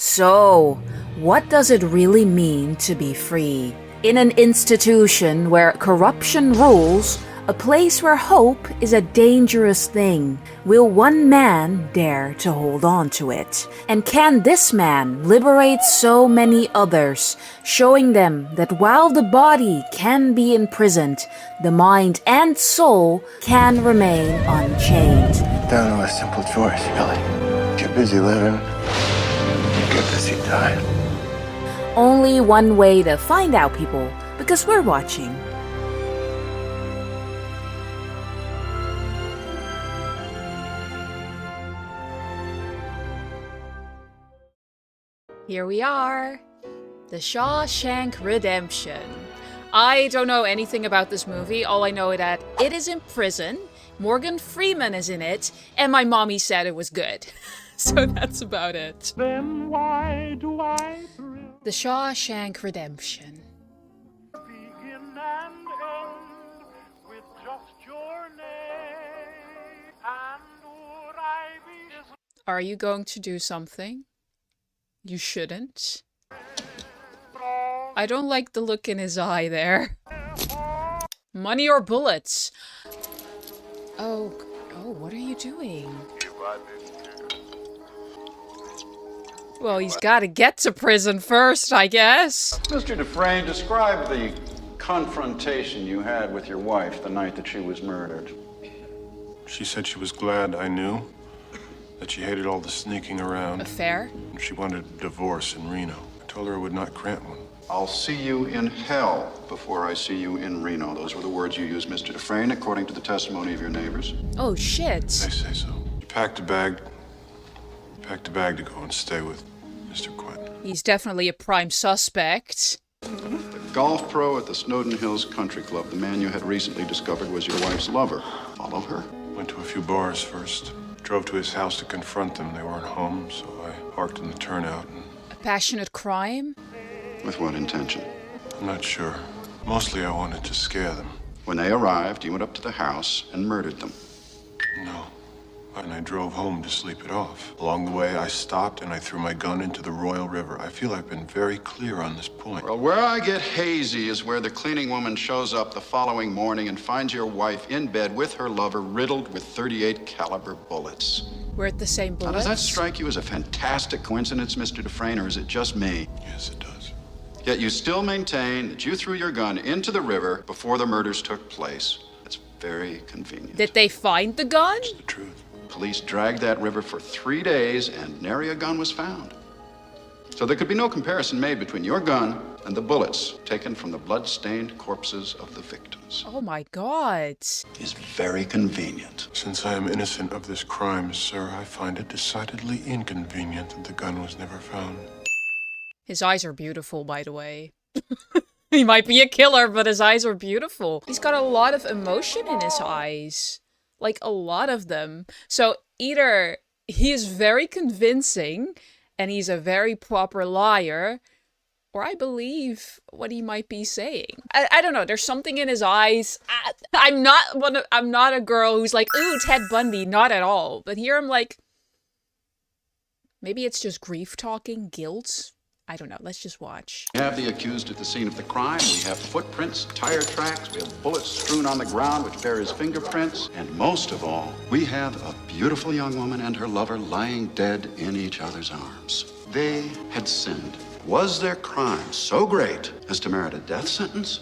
So, what does it really mean to be free? In an institution where corruption rules, a place where hope is a dangerous thing, will one man dare to hold on to it? And can this man liberate so many others, showing them that while the body can be imprisoned, the mind and soul can remain unchained? Down to a simple choice, Billy. Get busy living, get busy dying. Only one way to find out, people, because we're watching. Here we are, the Shawshank Redemption. I don't know anything about this movie. All I know is that it is in prison, Morgan Freeman is in it, and my mommy said it was good. So that's about it. Then why do I thrill? The Shawshank Redemption. Begin and end with just your name. And would I be Are you going to do something? You shouldn't. I don't like the look in his eye there. Money or bullets? Oh, what are you doing? Well, he's got to get to prison first, I guess. Mr. Dufresne, describe the confrontation you had with your wife the night that she was murdered. She said she was glad I knew, that she hated all the sneaking around. Affair? And she wanted a divorce in Reno. I told her I would not grant one. I'll see you in hell before I see you in Reno. Those were the words you used, Mr. Dufresne, according to the testimony of your neighbors. Oh, shit. They say so. She packed a bag to go and stay with Mr. Quentin. He's definitely a prime suspect. The golf pro at the Snowden Hills Country Club, the man you had recently discovered was your wife's lover. Follow her? Went to a few bars first. Drove to his house to confront them. They weren't home, so I parked in the turnout and... A passionate crime? With what intention? I'm not sure. Mostly I wanted to scare them. When they arrived, you went up to the house and murdered them. No. And I drove home to sleep it off. Along the way, I stopped and I threw my gun into the Royal River. I feel I've been very clear on this point. Well, where I get hazy is where the cleaning woman shows up the following morning and finds your wife in bed with her lover riddled with .38 caliber bullets. We're at the same Now, bullets? does that strike you as a fantastic coincidence, Mr. Dufresne, or is it just me? Yes, it does. Yet you still maintain that you threw your gun into the river before the murders took place. That's very convenient. Did they find the gun? It's the truth. Police dragged that river for 3 days and nary a gun was found. So there could be no comparison made between your gun and the bullets taken from the blood-stained corpses of the victims. Oh my god. Is very convenient. Since I am innocent of this crime, sir, I find it decidedly inconvenient that the gun was never found. His eyes are beautiful, by the way. He might be a killer, but his eyes are beautiful. He's got a lot of emotion in his eyes. Like, a lot of them. So, either he is very convincing, and he's a very proper liar, or I believe what he might be saying. I don't know, there's something in his eyes. I'm not a girl who's like, ooh, Ted Bundy, not at all. But here I'm like, maybe it's just grief talking, guilt. I don't know, let's just watch. We have the accused at the scene of the crime. We have footprints, tire tracks. We have bullets strewn on the ground which bear his fingerprints. And most of all, we have a beautiful young woman and her lover lying dead in each other's arms. They had sinned. Was their crime so great as to merit a death sentence?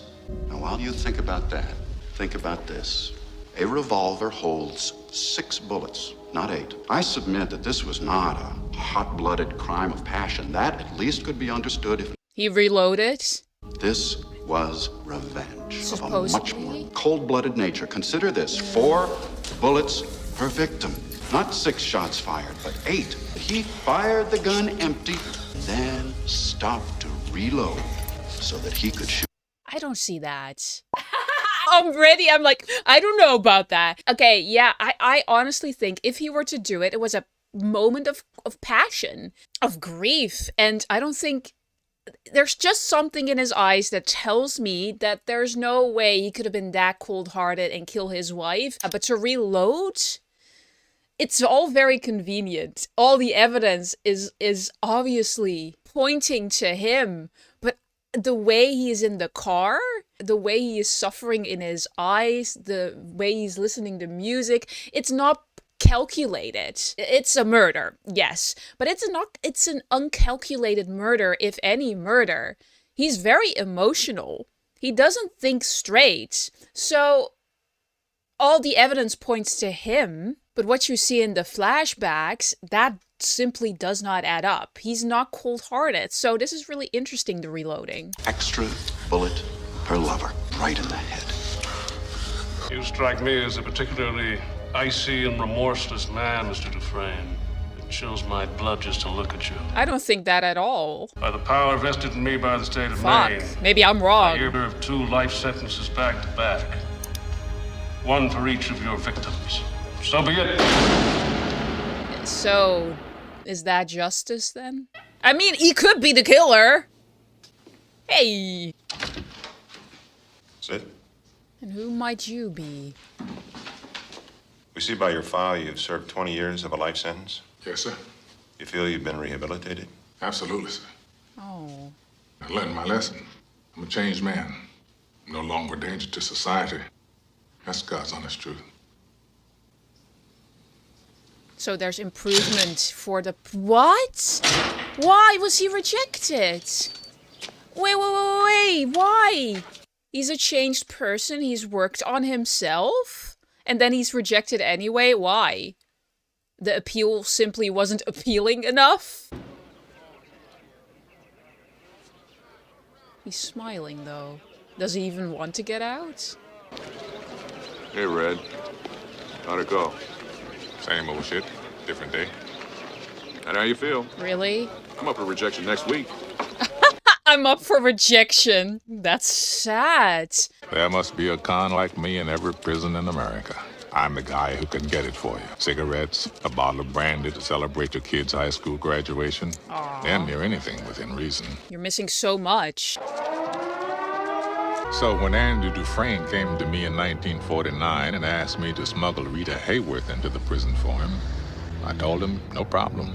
Now, while you think about that, think about this. A revolver holds 6 bullets, not 8. I submit that this was not a hot-blooded crime of passion. That at least could be understood if He reloaded. this was revenge of a much Supposedly. more cold-blooded nature. Consider this, 4 bullets per victim. Not 6 shots fired, but 8. He fired the gun empty, then stopped to reload so that he could shoot. I don't see that. Already, I'm like, I don't know about that. Okay, yeah, I honestly think if he were to do it, it was a moment of passion, of grief. And I don't think, there's just something in his eyes that tells me that there's no way he could have been that cold-hearted and kill his wife. But to reload, It's all very convenient. All the evidence is obviously pointing to him, but the way he is in the car, the way he is suffering in his eyes, the way he's listening to music, it's not calculated. It's a murder, yes, but it's an uncalculated murder, if any murder. He's very emotional. He doesn't think straight. So all the evidence points to him, but what you see in the flashbacks, that simply does not add up. He's not cold-hearted, so this is really interesting, the reloading. Extra bullet per lover, right in the head. You strike me as a particularly icy and remorseless man, Mr. Dufresne. It chills my blood just to look at you. I don't think that at all. By the power vested in me by the state of Fuck, Maine, maybe I'm I wrong. hereby serve 2 life sentences back to back. One for each of your victims. So be it. So, is that justice then? I mean, he could be the killer. Hey! That's it. And who might you be? We see by your file you've served 20 years of a life sentence. Yes, sir. You feel you've been rehabilitated? Absolutely, sir. Oh. I learned my lesson. I'm a changed man. I'm no longer a danger to society. That's God's honest truth. So there's improvement for the... What? Why was he rejected? Wait, why? He's a changed person, he's worked on himself, and then he's rejected anyway? Why? The appeal simply wasn't appealing enough? He's smiling, though. Does he even want to get out? Hey, Red. How'd it go? Same old shit, different day. And how you feel? Really? I'm up for rejection next week. I'm up for rejection. That's sad. There must be a con like me in every prison in America. I'm the guy who can get it for you. Cigarettes, a bottle of brandy to celebrate your kid's high school graduation. Damn near anything within reason. You're missing so much. So when Andy Dufresne came to me in 1949 and asked me to smuggle Rita Hayworth into the prison for him, I told him no problem.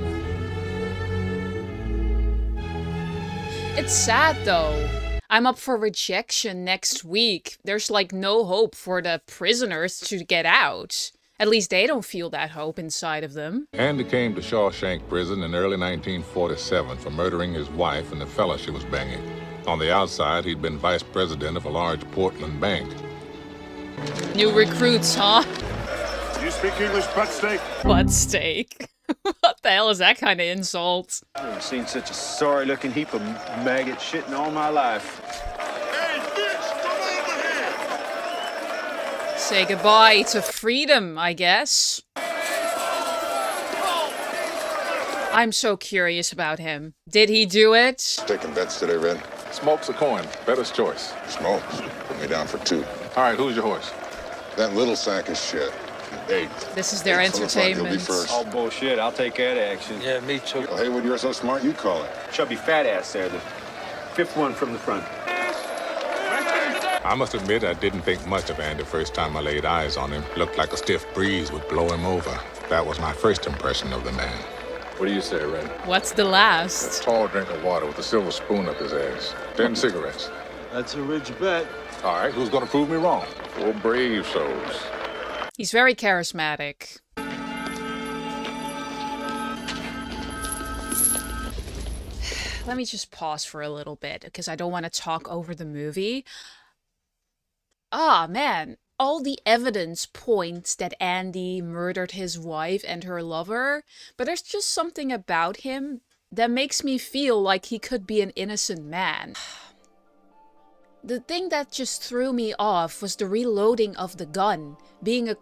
It's sad, though. I'm up for rejection next week. There's like no hope for the prisoners to get out. At least they don't feel that hope inside of them. Andy came to Shawshank Prison in early 1947 for murdering his wife and the fella she was banging. On the outside, he'd been vice president of a large Portland bank. New recruits, huh? You speak English, butt steak? Butt steak. What the hell is that kind of insult? I've never seen such a sorry-looking heap of maggot shit in all my life. Hey, bitch, come over here! Say goodbye to freedom, I guess. I'm so curious about him. Did he do it? Taking bets today, Red. Smoke's a coin. Better's choice. Smoke. Put me down for 2. All right, who's your horse? That little sack of shit. 8. This is their Eight's on the front, entertainment. You'll be first. All bullshit. I'll take that action. Yeah, me too. Well, Haywood, you're so smart, you call it. Chubby fat ass there, the 5th one from the front. I must admit I didn't think much of Andy first time I laid eyes on him. Looked like a stiff breeze would blow him over. That was my first impression of the man. What do you say, Red? What's the last? Tall drink of water with a silver spoon up his ass. 10 cigarettes. That's a rich bet. All right, who's gonna prove me wrong? 4 brave souls. He's very charismatic. Let me just pause for a little bit because I don't want to talk over the movie. Ah, man. All the evidence points that Andy murdered his wife and her lover, but there's just something about him that makes me feel like he could be an innocent man. The thing that just threw me off was the reloading of the gun being a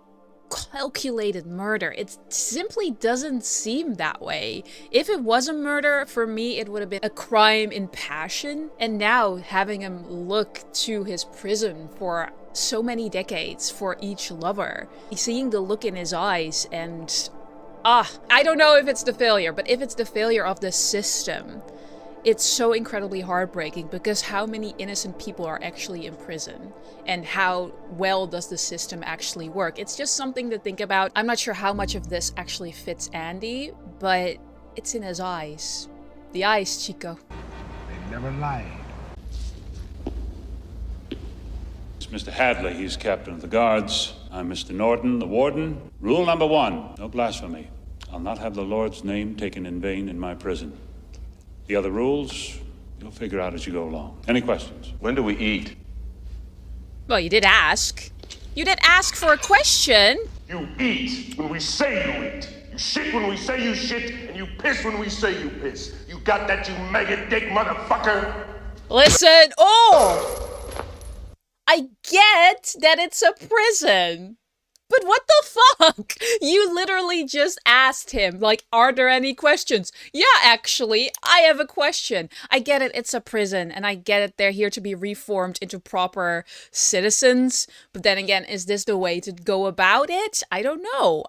calculated murder. It simply doesn't seem that way. If it was a murder, for me, it would have been a crime in passion. And now having him look to his prison for so many decades for each lover, seeing the look in his eyes and I don't know if it's the failure, but if it's the failure of the system, it's so incredibly heartbreaking because how many innocent people are actually in prison and how well does the system actually work? It's just something to think about. I'm not sure how much of this actually fits Andy, but it's in his eyes. The eyes, Chico. They never lied. It's Mr. Hadley, he's captain of the guards. I'm Mr. Norton, the warden. Rule number 1, no blasphemy. I'll not have the Lord's name taken in vain in my prison. The other rules, you'll figure out as you go along. Any questions? When do we eat? Well, you did ask. You did ask for a question. You eat when we say you eat. You shit when we say you shit, and you piss when we say you piss. You got that, you maggot dick motherfucker? Listen, I get that it's a prison. But what the fuck? You literally just asked him, like, are there any questions? Yeah, actually, I have a question. I get it, it's a prison, and I get it, they're here to be reformed into proper citizens. But then again, is this the way to go about it? I don't know.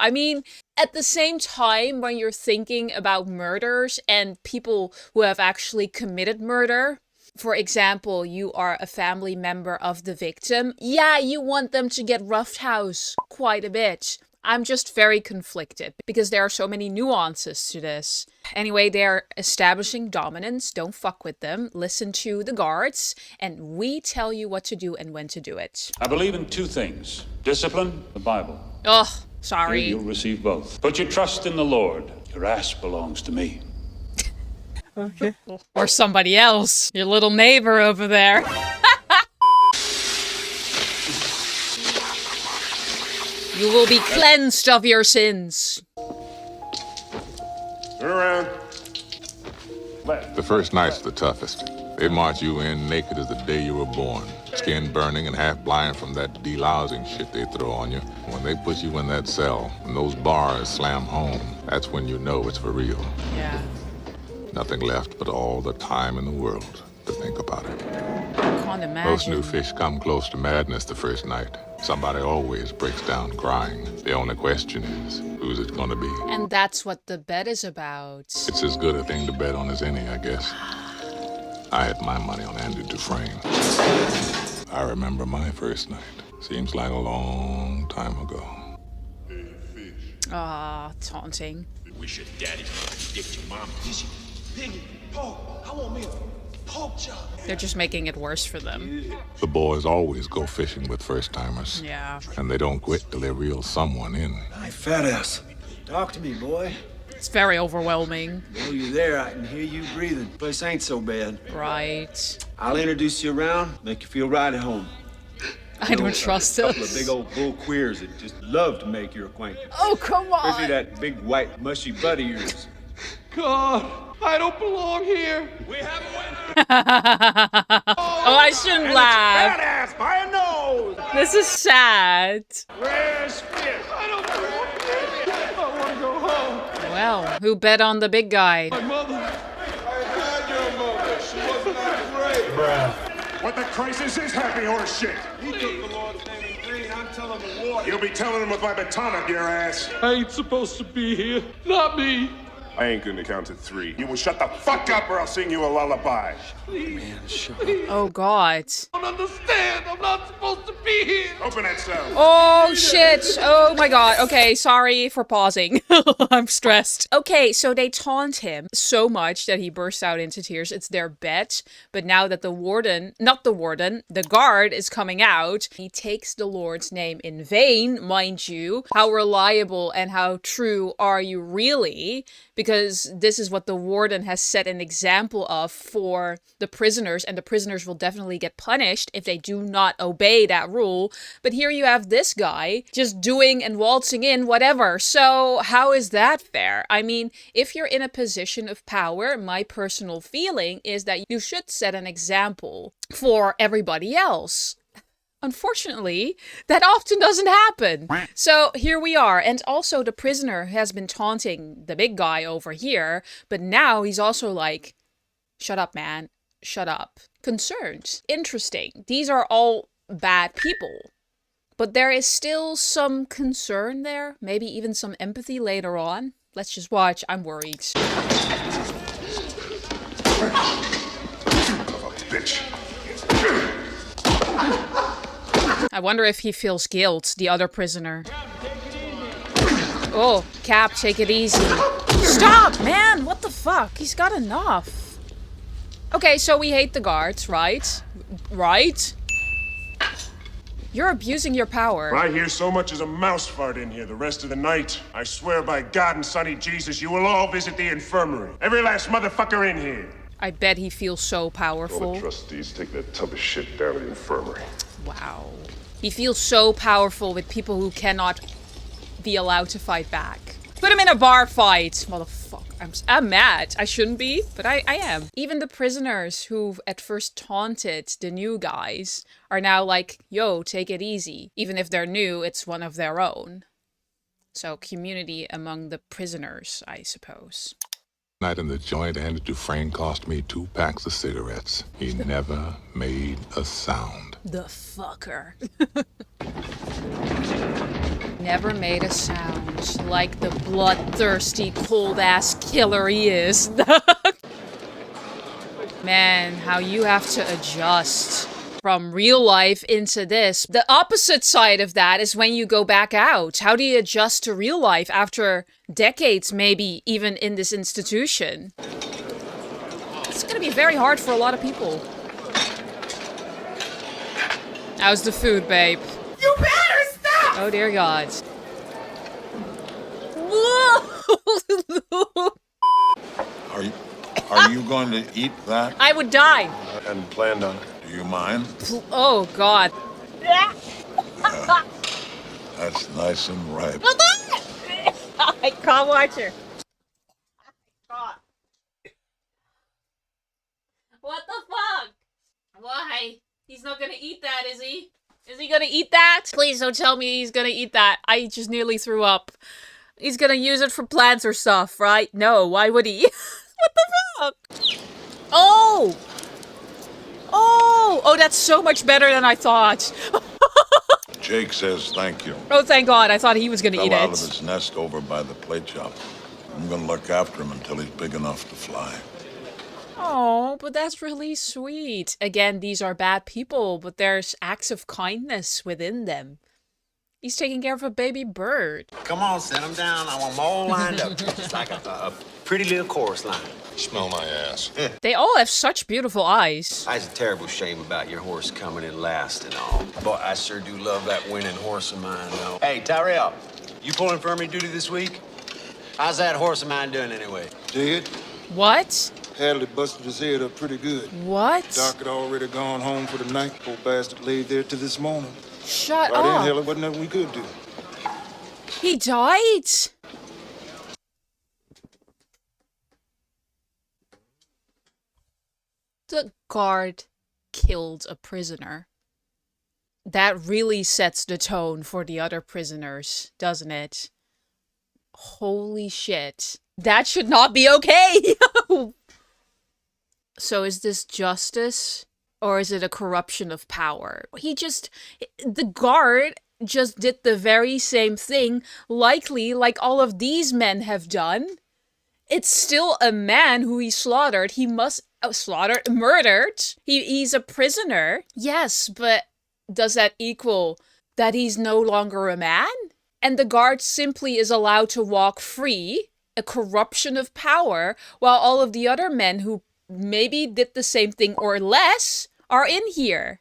I mean, at the same time, when you're thinking about murders and people who have actually committed murder, for example, you are a family member of the victim. Yeah, you want them to get roughed house quite a bit. I'm just very conflicted because there are so many nuances to this. Anyway, they're establishing dominance. Don't fuck with them. Listen to the guards, and we tell you what to do and when to do it. I believe in 2 things. Discipline, the Bible. Ugh, sorry. You'll receive both. Put your trust in the Lord. Your ass belongs to me. Okay. Or somebody else. Your little neighbor over there. You will be cleansed of your sins. Turn around. The first night's the toughest. They march you in naked as the day you were born. Skin burning and half blind from that delousing shit they throw on you. When they put you in that cell, when those bars slam home, that's when you know it's for real. Yeah. Nothing left but all the time in the world to think about it. I can't imagine. Most new fish come close to madness the first night. Somebody always breaks down crying. The only question is, who's it gonna be? And that's what the bet is about. It's as good a thing to bet on as any, I guess. I had my money on Andy Dufresne. I remember my first night. Seems like a long time ago. Ah, taunting. Wish your daddy dipped your mama. Piggy, pork. I want me a pork chop. They're just making it worse for them. The boys always go fishing with first-timers. Yeah. And they don't quit till they reel someone in. Hey, fat ass. Talk to me, boy. It's very overwhelming. While you're there, I can hear you breathing. Place ain't so bad. Right. I'll introduce you around, make you feel right at home. I don't trust a couple of this. big old bull queers that just love to make your acquaintance. Oh, come Especially on. that big white mushy butt of yours. God, I don't belong here. We have a winner. Oh, I shouldn't laugh. Badass by a nose. This is sad. Where's Fish? I don't belong here. I want to go home. Well, who bet on the big guy? My mother. I had your mother. She wasn't that great. What the crisis is happy horse shit. He took the Lord's name in vain. I'm telling the Lord. You'll be telling him with my baton up your ass. I ain't supposed to be here. Not me. I ain't gonna count to 3. You will shut the fuck up or I'll sing you a lullaby. Oh, God. I don't understand. I'm not supposed to be here. Open that cell. Oh, shit. Oh, my God. Okay, sorry for pausing. I'm stressed. Okay, so they taunt him so much that he bursts out into tears. It's their bet. But now that the guard is coming out, he takes the Lord's name in vain, mind you. How reliable and how true are you really? Because this is what the warden has set an example of for the prisoners, and the prisoners will definitely get punished if they do not obey that rule. But here you have this guy just doing and waltzing in whatever. So how is that fair? I mean, if you're in a position of power, my personal feeling is that you should set an example for everybody else. Unfortunately, that often doesn't happen. So here we are. And also the prisoner has been taunting the big guy over here, but now he's also like, shut up, man. Shut up. Concerned. Interesting. These are all bad people. But there is still some concern there. Maybe even some empathy later on. Let's just watch. I'm worried. bitch. I wonder if he feels guilt, the other prisoner. Oh, Cap, take it easy. Stop, man! What the fuck? He's got enough. Okay, so we hate the guards, right? Right? You're abusing your power. If I hear so much as a mouse fart in here the rest of the night, I swear by God and Sonny Jesus, you will all visit the infirmary. Every last motherfucker in here. I bet he feels so All powerful. the trustees take that tub of shit down to the infirmary. Wow. He feels so powerful with people who cannot be allowed to fight back. Put him in a bar fight, motherfucker. I'm mad. I shouldn't be, but I am. Even the prisoners who at first taunted the new guys are now like, yo, take it easy. Even if they're new, it's one of their own. So community among the prisoners, I suppose. Night in the joint, Andy Dufresne cost me 2 packs of cigarettes. He never made a sound. The fucker. Never made a sound, like the bloodthirsty, cold-ass killer he is. Man, how you have to adjust from real life into this. The opposite side of that is when you go back out. How do you adjust to real life after decades, maybe even in this institution? It's gonna be very hard for a lot of people. How's the food, babe? You better stop! Oh dear God. Are you going to eat that? I would die. I hadn't planned on it. Do you mind? Oh God. That's nice and ripe. I can't watch her. What the fuck? Why? He's not gonna eat that, is he? Is he gonna eat that? Please don't tell me he's gonna eat that. I just nearly threw up. He's gonna use it for plants or stuff, right? No, why would he? What the fuck? Oh! Oh! Oh, that's so much better than I thought. Jake says thank you. Oh, thank God. I thought he was gonna Fell eat out of it. his nest over by the plate shop. I'm gonna look after him until he's big enough to fly. Oh, but that's really sweet. Again, these are bad people, but there's acts of kindness within them. He's taking care of a baby bird. Come on, set them down. I want them all lined up. Just like a pretty little chorus line. Smell my ass. They all have such beautiful eyes. It's a terrible shame about your horse coming in last and all. Boy, I sure do love that winning horse of mine, though. Hey, Tyrell, you pulling infirmary duty this week? How's that horse of mine doing anyway? Dead. What? Hadley busted his head up pretty good. What? Doc had already gone home for the night. Poor bastard laid there till this morning. Shut By then, up. hell, there wasn't nothing we could do. He died? The guard killed a prisoner. That really sets the tone for the other prisoners, doesn't it? Holy shit. That should not be okay! So is this justice? Or is it a corruption of power? The guard just did the very same thing, likely like all of these men have done. It's still a man who he slaughtered. He must, murdered. He's a prisoner. Yes, but does that equal that he's no longer a man? And the guard simply is allowed to walk free, a corruption of power, while all of the other men who maybe did the same thing or less are in here.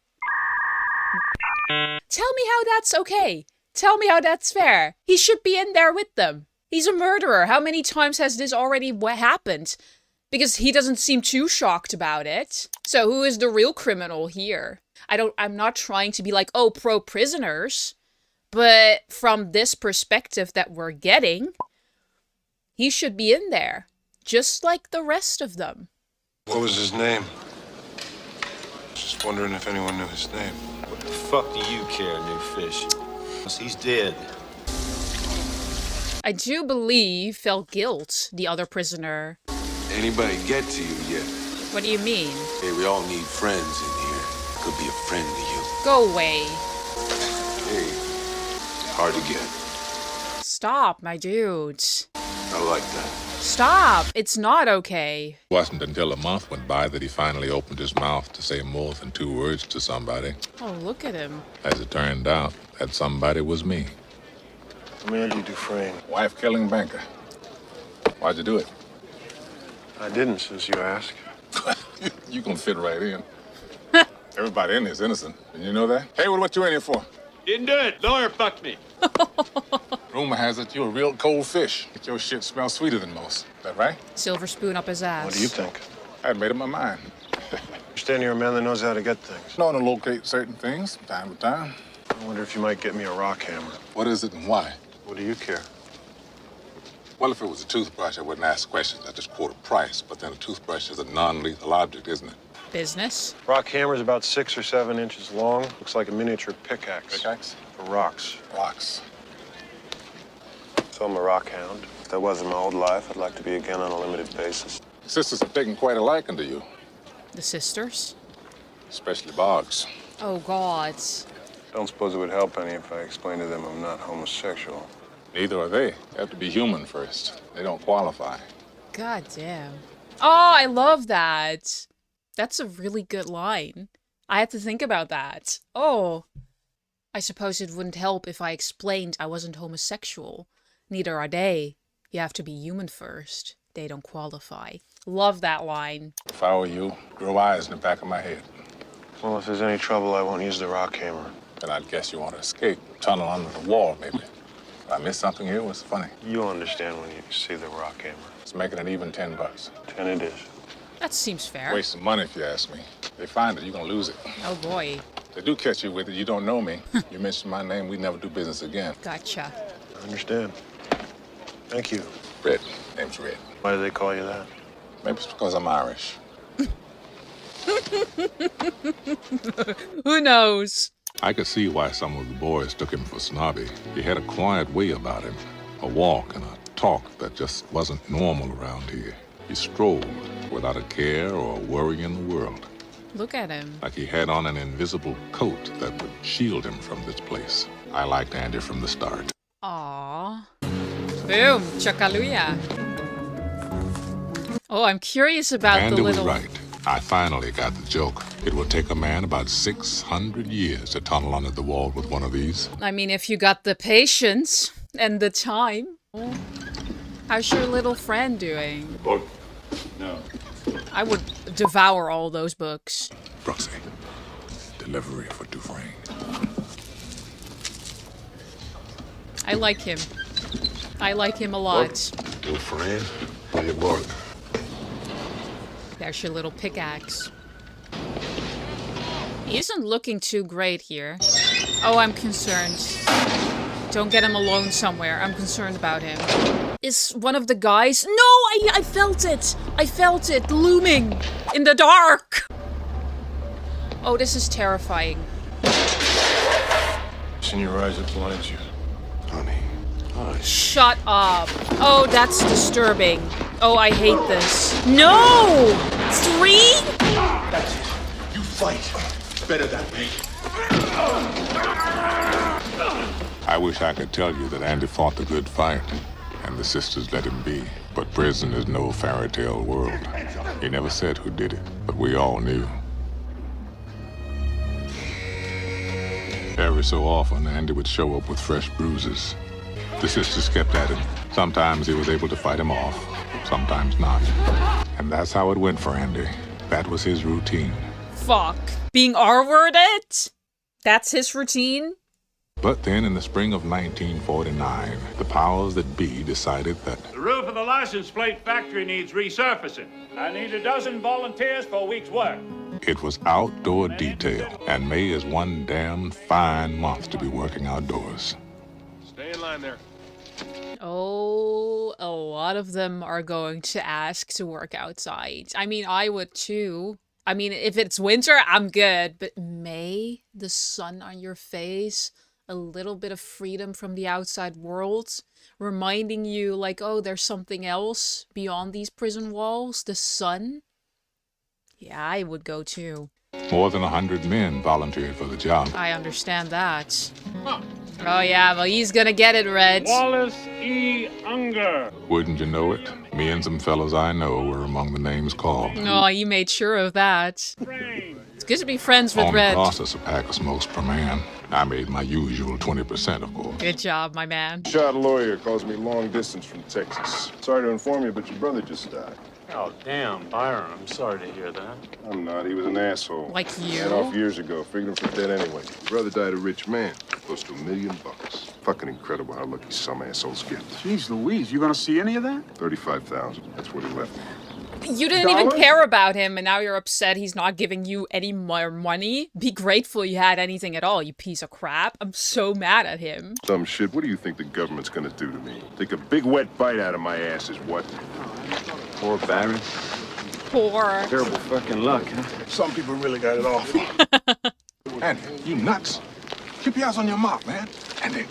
Tell me how that's okay. Tell me how that's fair. He should be in there with them. He's a murderer. How many times has this already happened? Because he doesn't seem too shocked about it. So who is the real criminal here? I'm not trying to be like, oh, pro-prisoners. But from this perspective that we're getting, he should be in there. Just like the rest of them. What was his name? Just wondering if anyone knew his name. What the fuck do you care, new fish? He's dead. I do believe felt guilt, the other prisoner. Anybody get to you yet? What do you mean? Hey, we all need friends in here. Could be a friend to you. Go away. Hey, hard to get. Stop, my dude. I like that. Stop! It's not okay. It wasn't until a month went by that he finally opened his mouth to say more than 2 words to somebody. Oh, look at him. As it turned out, that somebody was me. I'm Andy Dufresne. Wife-killing banker. Why'd you do it? I didn't, since you asked. You can fit right in. Everybody in here is innocent. Did you know that? Hey, what you in here for? Didn't do it. Lawyer fucked me. Rumor has it you're a real cold fish. Your shit smells sweeter than most. Is that right? Silver spoon up his ass. What do you think? I had made up my mind. You stand here a man that knows how to get things. Know to locate certain things from time to time. I wonder if you might get me a rock hammer. What is it and why? What do you care? Well, if it was a toothbrush, I wouldn't ask questions. I'd just quote a price. But then a toothbrush is a non-lethal object, isn't it? Business. Rock hammer's about 6 or 7 inches long. Looks like a miniature pickaxe. Pickaxe? For rocks. Rocks. So I'm a rock hound. If that wasn't my old life, I'd like to be again on a limited basis. Sisters have taken quite a liking to you. The sisters? Especially Boggs. Oh, God. Don't suppose it would help any if I explained to them I'm not homosexual. Neither are they. They have to be human first. They don't qualify. God damn. Oh, I love that. That's a really good line. I had to think about that. Oh. I suppose it wouldn't help if I explained I wasn't homosexual. Neither are they. You have to be human first. They don't qualify. Love that line. If I were you, grow eyes in the back of my head. Well, if there's any trouble, I won't use the rock hammer. Then I'd guess you want to escape. Tunnel under the wall, maybe. If I missed something here, what's funny? You'll understand when you see the rock hammer. Let's make it an even $10. 10 it is. That seems fair. Waste of money, if you ask me. They find it, you're gonna lose it. Oh, boy. They do catch you with it. You don't know me. You mention my name, we never do business again. Gotcha. I understand. Thank you. Red. Name's Red. Why do they call you that? Maybe it's because I'm Irish. Who knows? I could see why some of the boys took him for snobby. He had a quiet way about him. A walk and a talk that just wasn't normal around here. He strolled without a care or a worry in the world. Look at him. Like he had on an invisible coat that would shield him from this place. I liked Andy from the start. Aww. Boom. Chakaluya. Oh, I'm curious about Andy the little... was right. I finally got the joke. It will take a man about 600 years to tunnel under the wall with one of these. I mean, if you got the patience and the time. How's your little friend doing? Book? No. I would devour all those books. Brooksy. Delivery for Dufresne. I like him. I like him a lot. Dufresne, how you board? There's your little pickaxe. He isn't looking too great here. Oh, I'm concerned. Don't get him alone somewhere. I'm concerned about him. Is one of the guys... No! I felt it! I felt it looming in the dark! Oh, this is terrifying. It's in your eyes that blinds you. Honey. Hush. Shut up. Oh, that's disturbing. Oh, I hate this. No! 3? That's it. You fight. Better that way. I wish I could tell you that Andy fought the good fight, and the sisters let him be. But prison is no fairy tale world. He never said who did it, but we all knew. Every so often, Andy would show up with fresh bruises. The sisters kept at him. Sometimes he was able to fight him off, sometimes not. And that's how it went for Andy. That was his routine. Fuck. Being R-worded? That's his routine? But then in the spring of 1949, the powers that be decided that The roof of the license plate factory needs resurfacing. I need a dozen volunteers for a week's work. it was outdoor detail, and May is one damn fine month to be working outdoors. Stay in line there. Oh, a lot of them are going to ask to work outside. I mean, I would too. I mean, if it's winter, I'm good. But May, the sun on your face, a little bit of freedom from the outside world, reminding you like, oh, there's something else beyond these prison walls, the sun. Yeah, I would go too. More than 100 men volunteered for the job. I understand that. Oh yeah, well, he's gonna get it, Red. Wallace E. Unger. Wouldn't you know it? Me and some fellas I know were among the names called. Oh, you made sure of that. It's good to be friends with Only Red. cost us a pack of smokes per man. I made my usual 20%, of course. Good job, my man. Shot lawyer calls me long distance from Texas. Sorry to inform you, but your brother just died. Oh, damn, Byron. I'm sorry to hear that. I'm not. He was an asshole. Like you? Ran off years ago. Figured him for dead anyway. Your brother died a rich man. Close to $1 million. Fucking incredible how lucky some assholes get. Jeez Louise, you gonna see any of that? 35,000. That's what he left me. You didn't even care about him, and now you're upset he's not giving you any more money? Be grateful you had anything at all, you piece of crap. I'm so mad at him. Some shit. What do you think the government's gonna do to me? Take a big wet bite out of my ass is what? Poor Baron. Poor. Terrible fucking luck, huh? Some people really got it awful. Andy, you nuts? Keep your eyes on your mouth, man. Andy.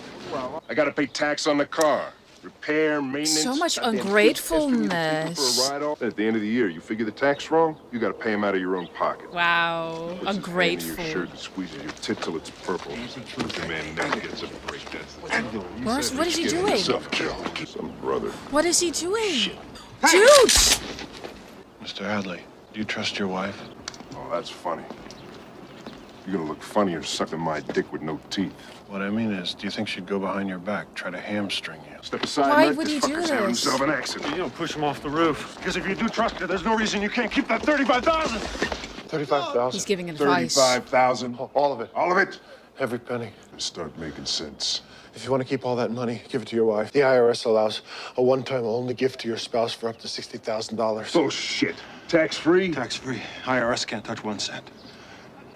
I gotta pay tax on the car. Repair, maintenance. So much goddamn ungratefulness. for a ride off. At the end of the year, you figure the tax wrong, you gotta pay him out of your own pocket. Wow, Puts his hand in ungrateful. your shirt and squeezes your tit till it's purple. The man never gets a break. That's What is he doing? himself killed. Some brother. What is he doing? Dude! Mr. Hadley, do you trust your wife? Oh, that's funny. You're gonna look funnier sucking my dick with no teeth. What I mean is, do you think she'd go behind your back, try to hamstring you? Step aside, Why Matt. would he This do fucker's having this? himself an accident. You don't push him off the roof. Because if you do trust her, there's no reason you can't keep that 35,000. 35,000. He's giving advice. 35,000. All of it. All of it. Every penny. Start making sense. If you want to keep all that money, give it to your wife. The IRS allows a one-time only gift to your spouse for up to $60,000. Bullshit. Tax-free? Tax-free. IRS can't touch 1 cent.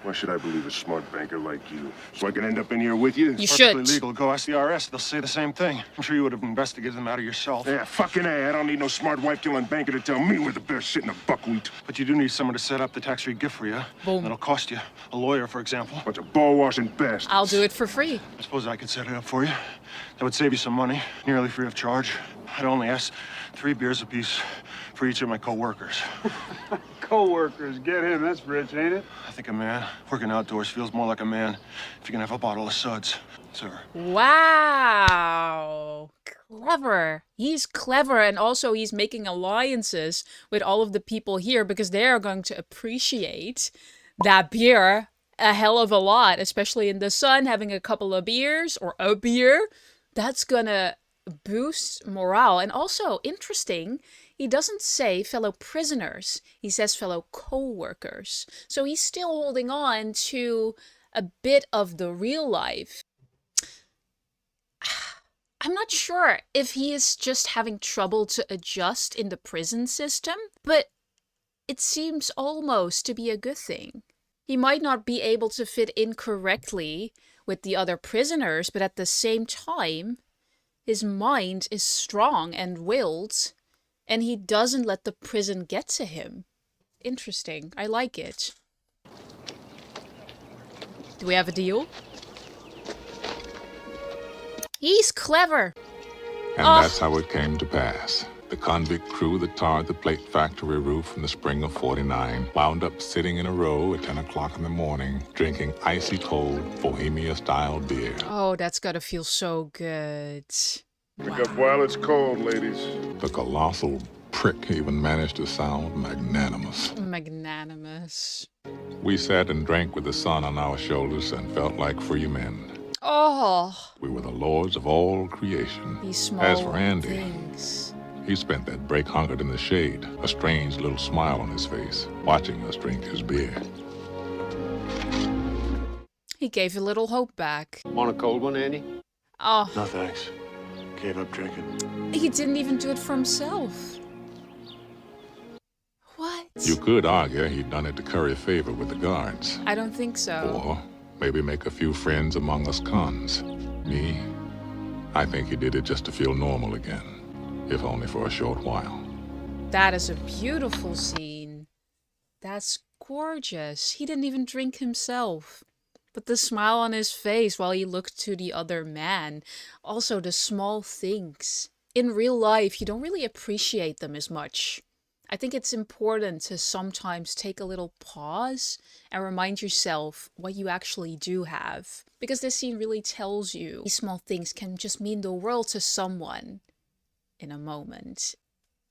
Why should I believe a smart banker like you? So I can end up in here with you? You Perfectly should. legal. Go ask the IRS. They'll say the same thing. I'm sure you would have investigated them out of yourself. Yeah, fucking A. I don't need no smart wife-killing banker to tell me where the bear's shit in the buckwheat. But you do need someone to set up the tax-free gift for you. Boom. That'll cost you. A lawyer, for example. Bunch of ball-washing bastards. I'll do it for free. I suppose I could set it up for you. That would save you some money, nearly free of charge. I'd only ask 3 beers apiece for each of my co-workers. Co-workers, get him. That's rich, ain't it? I think a man working outdoors feels more like a man if you can have a bottle of suds, sir. Wow. Clever. He's clever, and also he's making alliances with all of the people here because they are going to appreciate that beer a hell of a lot, especially in the sun, having a couple of beers or a beer. That's gonna boost morale. And also, interesting, he doesn't say fellow prisoners. He says fellow co-workers. So he's still holding on to a bit of the real life. I'm not sure if he is just having trouble to adjust in the prison system, but it seems almost to be a good thing. He might not be able to fit in correctly with the other prisoners, but at the same time, his mind is strong and willed, and he doesn't let the prison get to him. Interesting. I like it. Do we have a deal? He's clever. And that's how it came to pass. The convict crew that tarred the plate factory roof in the spring of '49 wound up sitting in a row at 10 o'clock in the morning, drinking icy cold Bohemia-style beer. Oh, that's gotta feel so good. Pick up while it's cold, ladies. The colossal prick even managed to sound magnanimous. Magnanimous. We sat and drank with the sun on our shoulders and felt like free men. Oh, We were the lords of all creation. these small As for Andy, things. he spent that break hunkered in the shade, a strange little smile on his face, watching us drink his beer. He gave a little hope back. Want a cold one, Andy? Oh, No thanks. Gave up drinking. he didn't even do it for himself. What? You could argue he'd done it to curry favor with the guards. I don't think so. Or maybe make a few friends among us cons. Me, I think he did it just to feel normal again, if only for a short while. That is a beautiful scene. That's gorgeous. He didn't even drink himself. But the smile on his face while he looked to the other man. Also the small things. In real life, you don't really appreciate them as much. I think it's important to sometimes take a little pause and remind yourself what you actually do have. Because this scene really tells you these small things can just mean the world to someone in a moment.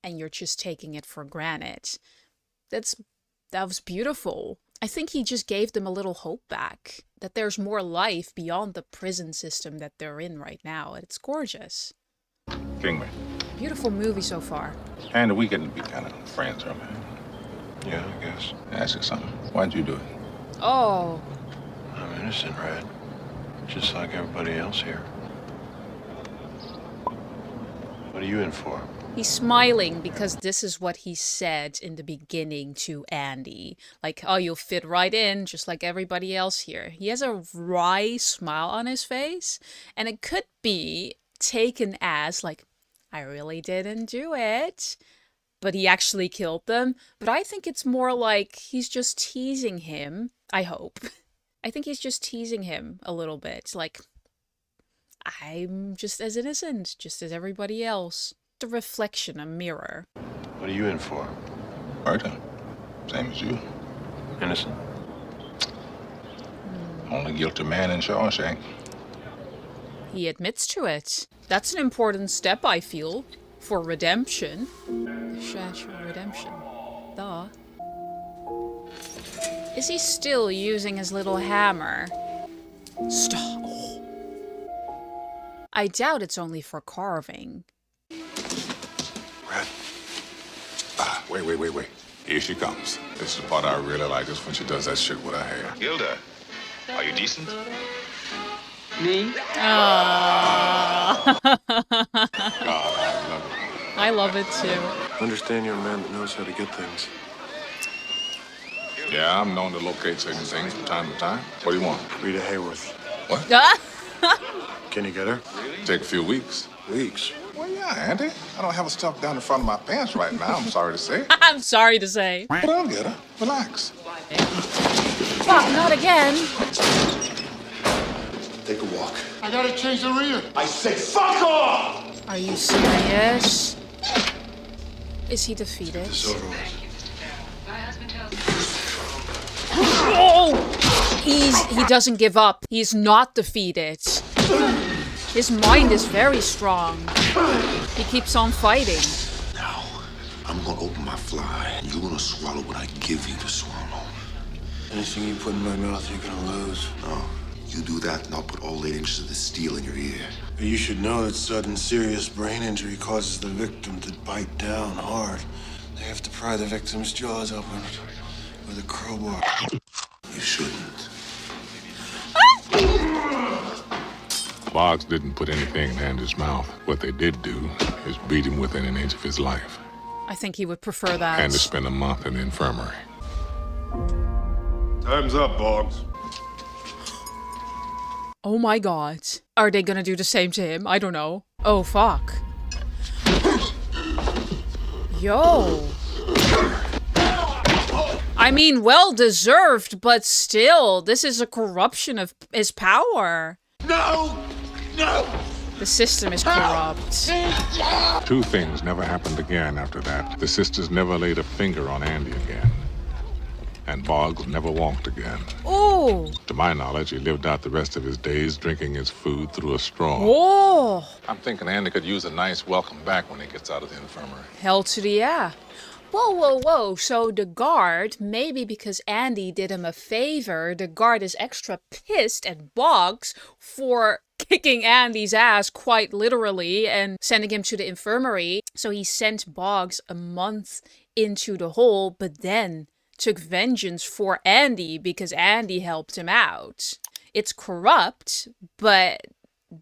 and you're just taking it for granted. That was beautiful. I think he just gave them a little hope back, that there's more life beyond the prison system that they're in right now. It's gorgeous. Kingman. Beautiful movie so far. And we getting to be kind of friends, huh, man? Yeah, I guess. Ask you something. Why'd you do it? Oh. I'm innocent, Red. Just like everybody else here. What are you in for? He's smiling because this is what he said in the beginning to Andy. Like, oh, you'll fit right in, just like everybody else here. He has a wry smile on his face, and it could be taken as, like, I really didn't do it, but he actually killed them. But I think it's more like he's just teasing him. I hope. I think he's just teasing him a little bit. Like, I'm just as innocent, just as everybody else. A reflection, a mirror. What are you in for? Murder. Same as you. Innocent. Only guilty man in Shawshank. He admits to it. That's an important step, I feel, for redemption. The Shawshank Redemption. Duh. Is he still using his little hammer? Stop. I doubt it's only for carving. Red. Wait. Here she comes. This is the part I really like, is when she does that shit with her hair. Gilda, are you decent? Me? God, I love it. I love it too. Understand you're a man that knows how to get things. Yeah, I'm known to locate certain things from time to time. What do you want? Rita Hayworth. What? Can you get her? Take a few weeks. Weeks? Well, yeah, Andy. I don't have her stuff down in front of my pants right now, I'm sorry to say. I'm sorry to say. But I'll get her. Relax. Fuck, not again. Take a walk. I gotta change the rear. I say fuck off! Are you serious? Is he defeated? It's over with. Oh! He doesn't give up. He's not defeated. His mind is very strong. He keeps on fighting. Now, I'm gonna open my fly, and you're gonna swallow what I give you to swallow. Anything you put in my mouth, you're gonna lose. No, you do that, and I'll put all 8 inches of the steel in your ear. You should know that sudden serious brain injury causes the victim to bite down hard. They have to pry the victim's jaws open with a crowbar. You shouldn't. Boggs didn't put anything in Andy's mouth. What they did do is beat him within an inch of his life. I think he would prefer that. And to spend a month in the infirmary. Time's up, Boggs. Oh my god. Are they gonna do the same to him? I don't know. Oh, fuck. Yo. I mean, well deserved, but still, this is a corruption of his power. No! No! The system is corrupt. Two things never happened again after that. The sisters never laid a finger on Andy again. And Boggs never walked again. Oh! To my knowledge, he lived out the rest of his days drinking his food through a straw. Oh! I'm thinking Andy could use a nice welcome back when he gets out of the infirmary. Hell to the yeah. Whoa. So the guard, maybe because Andy did him a favor, the guard is extra pissed at Boggs for kicking Andy's ass quite literally and sending him to the infirmary. So he sent Boggs a month into the hole, but then took vengeance for Andy because Andy helped him out. It's corrupt, but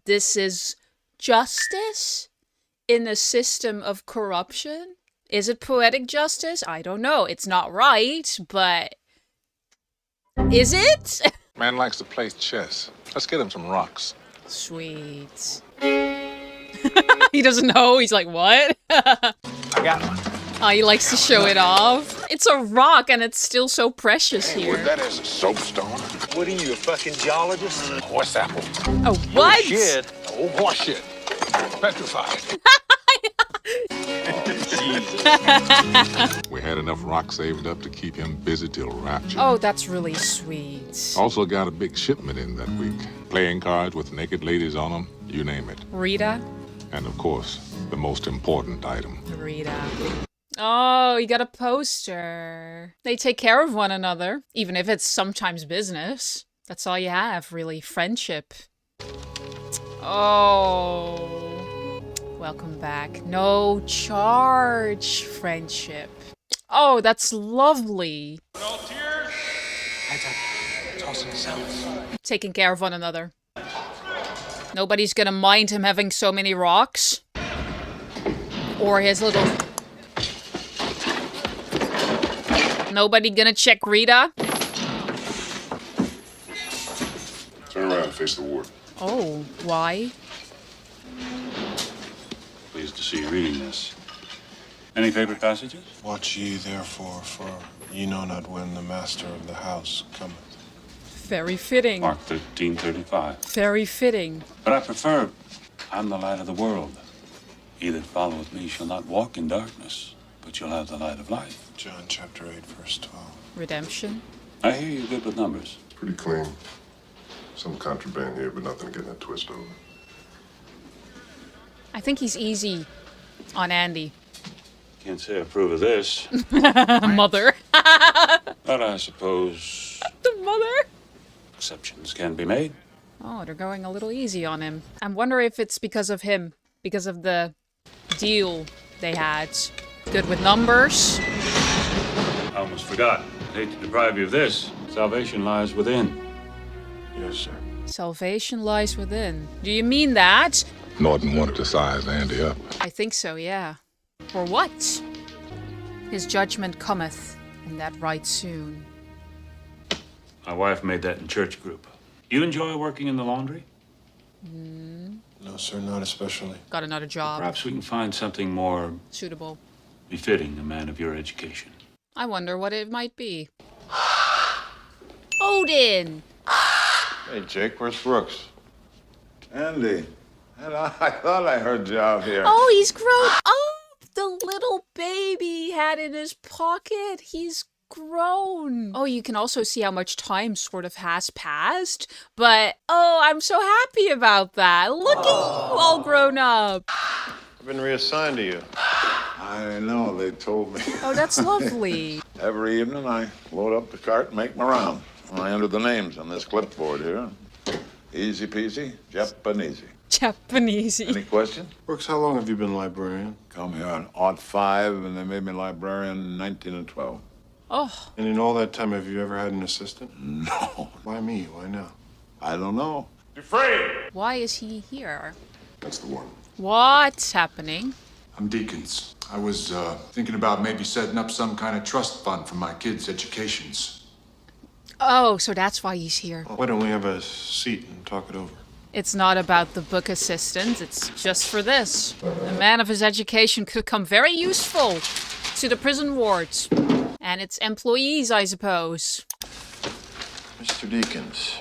this is justice in a system of corruption. Is it poetic justice? I don't know. It's not right, but is it? Man likes to play chess. Let's get him some rocks. Sweet. He doesn't know. He's like, what? I got one. Oh, he likes to show it off. It's a rock and it's still so precious here. That is a soapstone. What are you, a fucking geologist? Horse apple. Oh, what? Shit. Oh, horse shit. Petrified. We had enough rock saved up to keep him busy till rapture. Oh, that's really sweet. Also got a big shipment in that week. Playing cards with naked ladies on them, you name it. Rita? And of course, the most important item. Rita. Oh, you got a poster. They take care of one another, even if it's sometimes business. That's all you have, really. Friendship. Oh. Welcome back. No charge friendship. Oh, that's lovely. No tears. Tossing cells. Taking care of one another. Nobody's gonna mind him having so many rocks. Or his little... Nobody gonna check Rita? Turn around and face the ward. Oh, why? Pleased to see you reading this. Any favorite passages? Watch ye therefore, for ye know not when the master of the house cometh. Very fitting. Mark 13:35. Very fitting. But I prefer, I'm the light of the world. He that followeth me shall not walk in darkness, but shall have the light of life. John chapter 8, verse 12. Redemption. I hear you're good with numbers. Pretty clean. Some contraband here, but nothing getting a twist over. I think he's easy on Andy. Can't say I approve of this. Mother. But I suppose The mother. exceptions can be made. Oh, they're going a little easy on him. I wonder if it's because of him. Because of the deal they had. Good with numbers. I almost forgot. I hate to deprive you of this. Salvation lies within. Yes, sir. Salvation lies within. Do you mean that? Norton wanted to size Andy up. I think so, yeah. For what? His judgment cometh, and that right soon. My wife made that in church group. You enjoy working in the laundry? No, sir, not especially. Got another job. Perhaps we can find something more Suitable. befitting a man of your education. I wonder what it might be. Odin! Hey, Jake, where's Brooks? Andy. I thought I heard you out here. Oh, he's grown up! The little baby he had in his pocket. He's grown. Oh, you can also see how much time sort of has passed. But, oh, I'm so happy about that. Look at you all grown up. I've been reassigned to you. I know, they told me. Oh, that's lovely. Every evening I load up the cart and make my round. I enter the names on this clipboard here. Easy peasy, Japanese. Japanese. Any question? Brooks, how long have you been librarian? Come here on '05, and they made me librarian in 1912. Oh. And in all that time, have you ever had an assistant? No. Why me? Why now? I don't know. Dufresne! Why is he here? That's the one. What's happening? I'm Deacons. I was thinking about maybe setting up some kind of trust fund for my kids' educations. Oh, so that's why he's here. Why don't we have a seat and talk it over? It's not about the book assistant, it's just for this. A man of his education could come very useful to the prison wards. And its employees, I suppose. Mr. Deakins.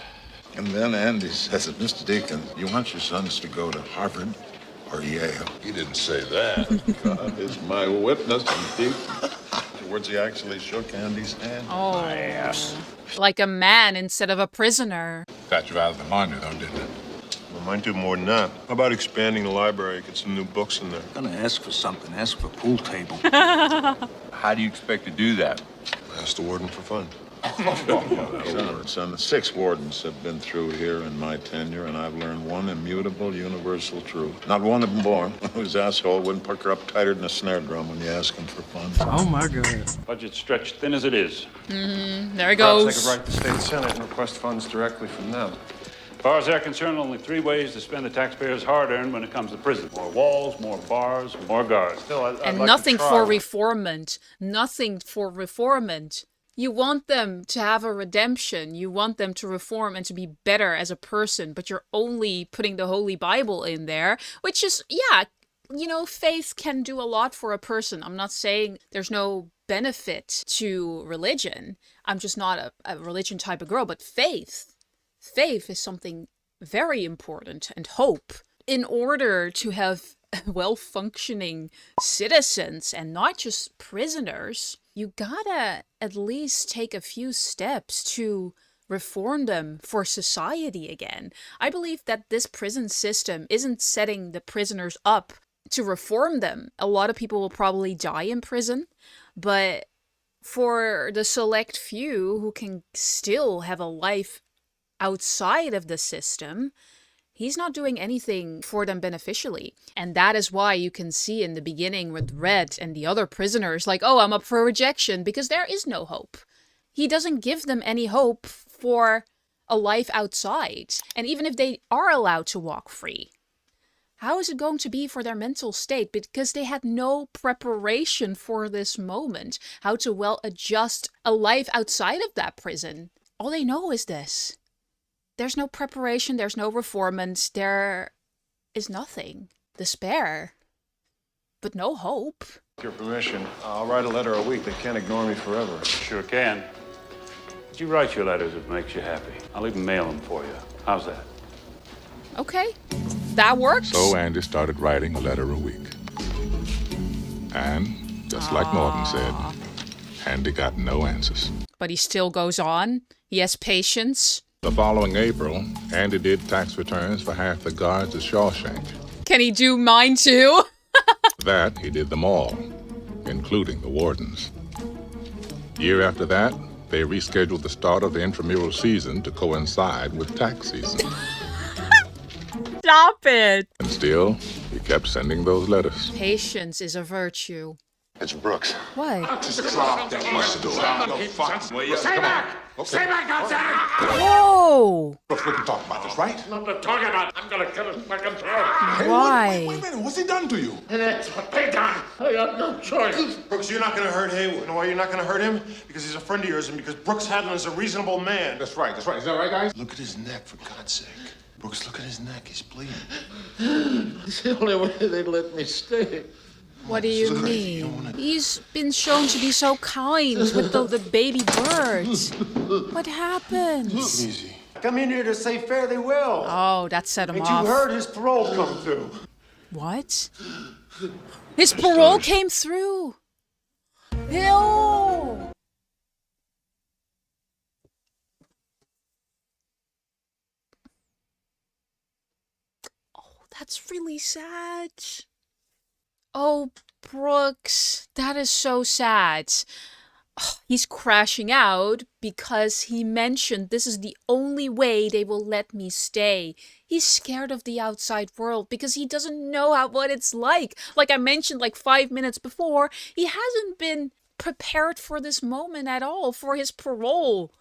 And then Andy says, Mr. Deacon, you want your sons to go to Harvard or Yale? He didn't say that. God is my witness. And afterwards, he actually shook Andy's hand. Oh. My ass. Like a man instead of a prisoner. Got you out of the laundry, though, didn't it? Well, might do more than that. How about expanding the library, get some new books in there? Gonna ask for something. Ask for a pool table. How do you expect to do that? Ask the warden for fun. Son, 6 wardens have been through here in my tenure, and I've learned one immutable, universal truth. Not one of them born whose asshole wouldn't pucker up tighter than a snare drum when you ask him for fun. Oh, my God. Budget stretched thin as it is. There he Perhaps goes. I could write the state senate and request funds directly from them. As far as they're concerned, only 3 ways to spend the taxpayers' hard-earned when it comes to prison. More walls, more bars, more guards. Still, I'd And like nothing to try. for reformment. Nothing for reformment. You want them to have a redemption. You want them to reform and to be better as a person, but you're only putting the Holy Bible in there, which is, yeah, you know, faith can do a lot for a person. I'm not saying there's no benefit to religion. I'm just not a religion type of girl, but faith is something very important, and hope. In order to have well-functioning citizens and not just prisoners, you gotta at least take a few steps to reform them for society again. I believe that this prison system isn't setting the prisoners up to reform them. A lot of people will probably die in prison, but for the select few who can still have a life outside of the system, he's not doing anything for them beneficially. And that is why you can see in the beginning with Red and the other prisoners, like, oh, I'm up for rejection, because there is no hope. He doesn't give them any hope for a life outside. And even if they are allowed to walk free, how is it going to be for their mental state? Because they had no preparation for this moment, how to well adjust a life outside of that prison. All they know is this. There's no preparation, there's no reformance, there is nothing. Despair. But no hope. With your permission, I'll write a letter a week. They can't ignore me forever. Sure can. But you write your letters if it makes you happy. I'll even mail them for you. How's that? Okay, that works. So Andy started writing a letter a week. And, just like Norton said, Andy got no answers. But he still goes on. He has patience. The following April, Andy did tax returns for half the guards at Shawshank. Can he do mine too? That, he did them all, including the wardens. Year after that, they rescheduled the start of the intramural season to coincide with tax season. Stop it! And still, he kept sending those letters. Patience is a virtue. It's Brooks. What? Stay back! Stay back outside! Whoa! Brooks, we can talk about this, right? Nothing to talk about. I'm gonna kill his fucking throat. Why? Wait a minute, what's he done to you? And that's what they done. I have no choice. Brooks, you're not gonna hurt Haywood. You know why you're not gonna hurt him? Because he's a friend of yours and because Brooks Hadlin is a reasonable man. That's right. Is that right, guys? Look at his neck, for God's sake. Brooks, look at his neck. He's bleeding. It's the only way they let me stay. What do you mean? He's been shown to be so kind with the baby birds. What happened? Easy. Come in here to say fare thee well. Oh, that set him Ain't off. you heard his parole come through? What? His parole came through. Ew. That's really sad. Oh, Brooks, that is so sad. He's crashing out because he mentioned this is the only way they will let me stay. He's scared of the outside world because he doesn't know what it's like. Like I mentioned like 5 minutes before, he hasn't been prepared for this moment at all, for his parole.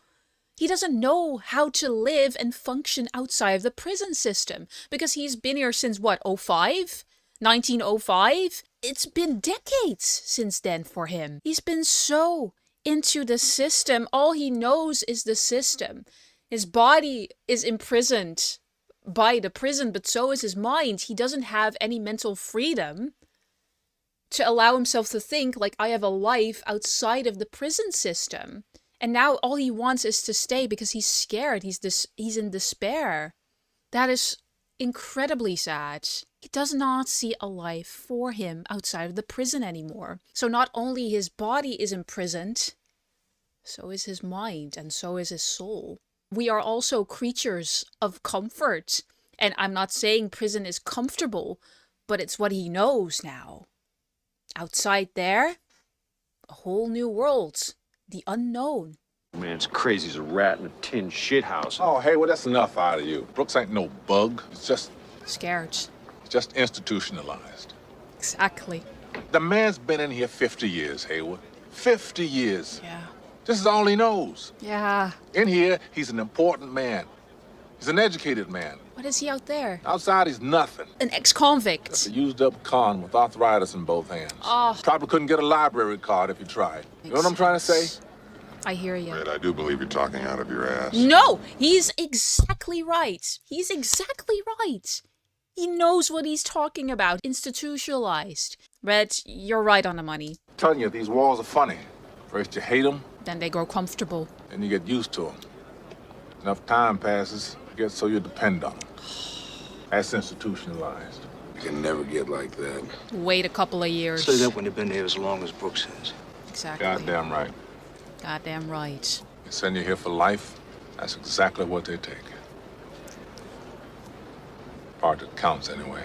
He doesn't know how to live and function outside of the prison system because he's been here since what, 05? 1905? It's been decades since then for him. He's been so into the system. All he knows is the system. His body is imprisoned by the prison, but so is his mind. He doesn't have any mental freedom to allow himself to think like, I have a life outside of the prison system. And now all he wants is to stay because he's scared. He's in despair. That is incredibly sad. He does not see a life for him outside of the prison anymore. So not only his body is imprisoned, so is his mind and so is his soul. We are also creatures of comfort. And I'm not saying prison is comfortable, but it's what he knows now. Outside there, a whole new world. The unknown. Man's crazy as a rat in a tin shithouse. Oh, hey, well, that's enough out of you. Brooks ain't no bug. It's Scared. just institutionalized. Exactly. The man's been in here 50 years, Haywood. 50 years. Yeah. This is all he knows. Yeah. In here, he's an important man. He's an educated man. What is he out there? Outside, he's nothing. An ex-convict. Just a used-up con with arthritis in both hands. Oh. Probably couldn't get a library card if he tried. You know what I'm trying to say? I hear you. Red, I do believe you're talking out of your ass. No, he's exactly right. He's exactly right. He knows what he's talking about. Institutionalized. Red, you're right on the money. I'm telling you, these walls are funny. First you hate them, Then they grow comfortable. then you get used to them. Enough time passes, you get so you depend on them. That's institutionalized. You can never get like that. Wait a couple of years. Say that when you've been here as long as Brooks has. Exactly. Goddamn right. Goddamn right. They send you here for life, that's exactly what they take. Part that counts anyway.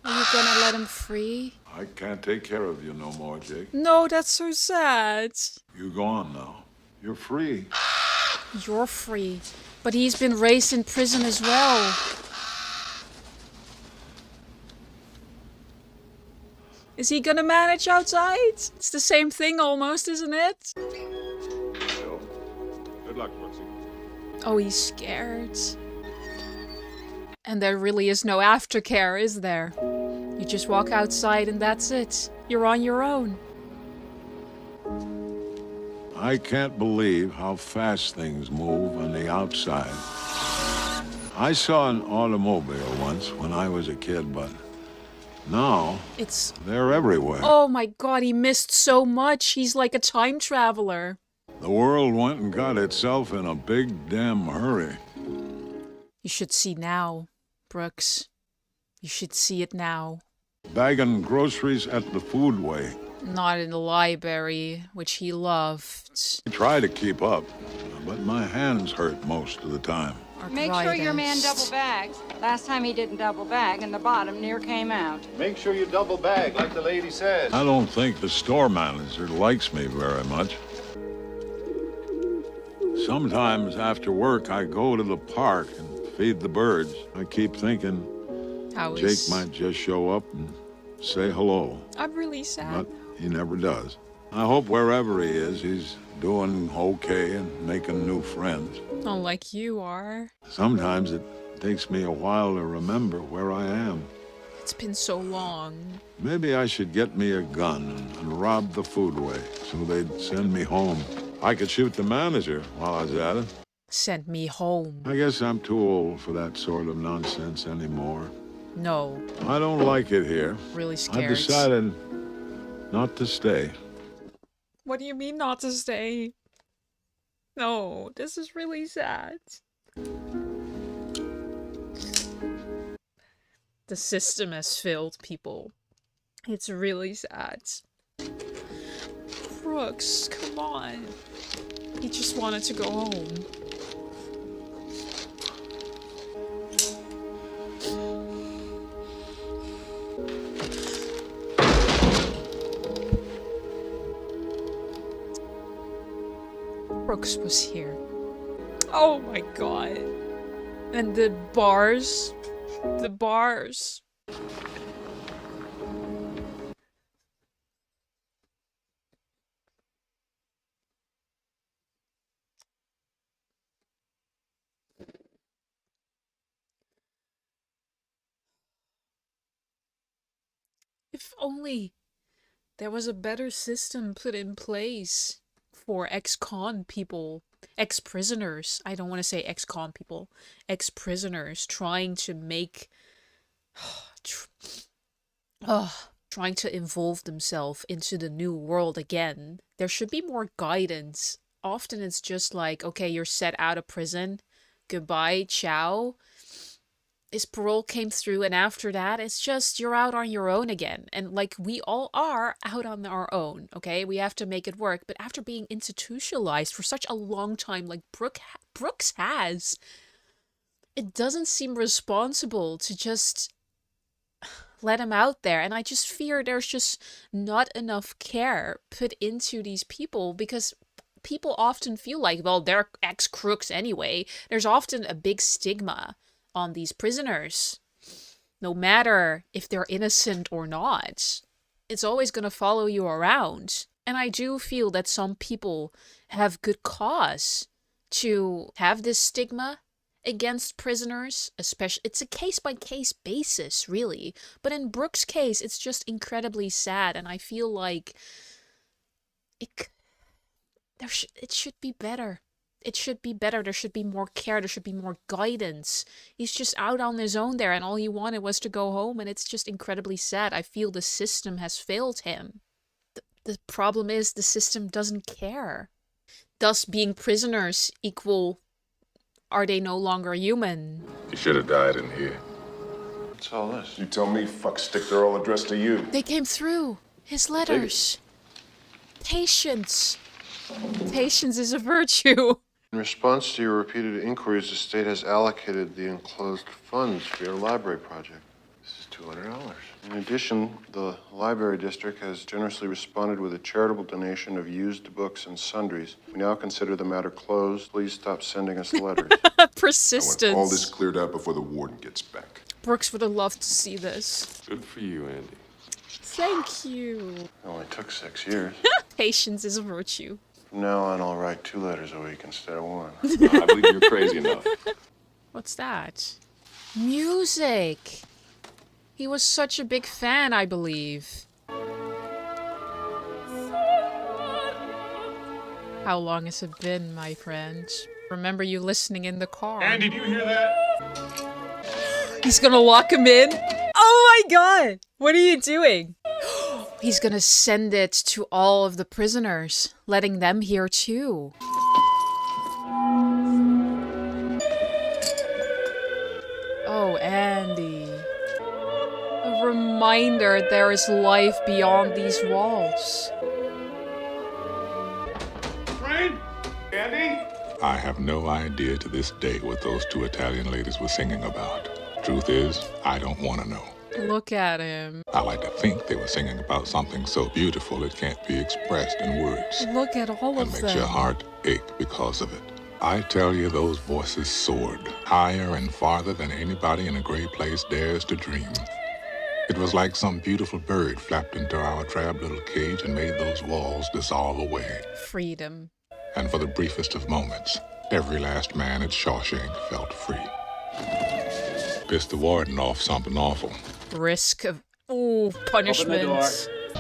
Are you gonna let him free? I can't take care of you no more, Jake. No, that's so sad. You go on now. You're free. You're free. But he's been raised in prison as well. Is he gonna manage outside? It's the same thing almost, isn't it? Good luck, Brooksy. Oh, he's scared. And there really is no aftercare, is there? You just walk outside and that's it. You're on your own. I can't believe how fast things move on the outside. I saw an automobile once when I was a kid, but now they're everywhere. Oh my god, he missed so much. He's like a time traveler. The world went and got itself in a big damn hurry. You should see now, Brooks. You should see it now. Bagging groceries at the foodway. Not in the library, which he loved. I try to keep up, but my hands hurt most of the time. Make sure your man double bags. Last time he didn't double bag and the bottom near came out. Make sure you double bag, like the lady said. I don't think the store manager likes me very much. Sometimes after work, I go to the park and feed the birds. I keep thinking Jake might just show up and say hello. I'm really sad. But he never does. I hope wherever he is, he's doing okay and making new friends. Not like you are. Sometimes it takes me a while to remember where I am. It's been so long. Maybe I should get me a gun and rob the foodway so they'd send me home. I could shoot the manager while I was at it. Send me home. I guess I'm too old for that sort of nonsense anymore. No. I don't like it here. Really scared. I've decided not to stay. What do you mean not to stay? No, this is really sad. The system has failed people. It's really sad. Brooks, come on. He just wanted to go home. Brooks was here. Oh my god. And the bars. The bars. If only there was a better system put in place for ex-con people, ex-prisoners. I don't want to say ex-con people, ex-prisoners trying to make, trying to evolve themselves into the new world again. There should be more guidance. Often it's just like, okay, you're set out of prison, goodbye, ciao. His parole came through, and after that, it's just you're out on your own again. And like we all are out on our own, okay? We have to make it work. But after being institutionalized for such a long time, like Brooks has, it doesn't seem responsible to just let him out there. And I just fear there's just not enough care put into these people, because people often feel like, well, they're ex-crooks anyway. There's often a big stigma on these prisoners, no matter if they're innocent or not. It's always going to follow you around. And I do feel that some people have good cause to have this stigma against prisoners, especially. It's a case-by-case basis, really. But in Brooks' case, it's just incredibly sad, and I feel like it should be better. It should be better. There should be more care. There should be more guidance. He's just out on his own there, and all he wanted was to go home, and it's just incredibly sad. I feel the system has failed him. The problem is the system doesn't care. Thus, being prisoners equal, are they no longer human? You should have died in here. What's all this? You tell me, fuckstick, they're all addressed to you. They came through. His letters. Patience. Patience is a virtue. In response to your repeated inquiries, the state has allocated the enclosed funds for your library project. This is $200. In addition, the library district has generously responded with a charitable donation of used books and sundries. We now consider the matter closed. Please stop sending us letters. Persistence. All this cleared up before the warden gets back. Brooks would have loved to see this. Good for you, Andy. Thank you. It only took 6 years. Patience is a virtue. From now on, I'll write 2 letters a week instead of 1. I believe you're crazy enough. What's that? Music! He was such a big fan, I believe. How long has it been, my friend? Remember you listening in the car. Andy, do you hear that? He's gonna lock him in? Oh my god! What are you doing? He's gonna send it to all of the prisoners, letting them hear too. Oh, Andy. A reminder there is life beyond these walls. Friend? Andy? I have no idea to this day what those 2 Italian ladies were singing about. Truth is, I don't want to know. Look at him. I like to think they were singing about something so beautiful it can't be expressed in words. Look at all And of makes them. your heart ache because of it. I tell you, those voices soared higher and farther than anybody in a gray place dares to dream. It was like some beautiful bird flapped into our drab little cage and made those walls dissolve away. Freedom. And for the briefest of moments, every last man at Shawshank felt free. Pissed the warden off something awful. Risk of... Ooh, punishment.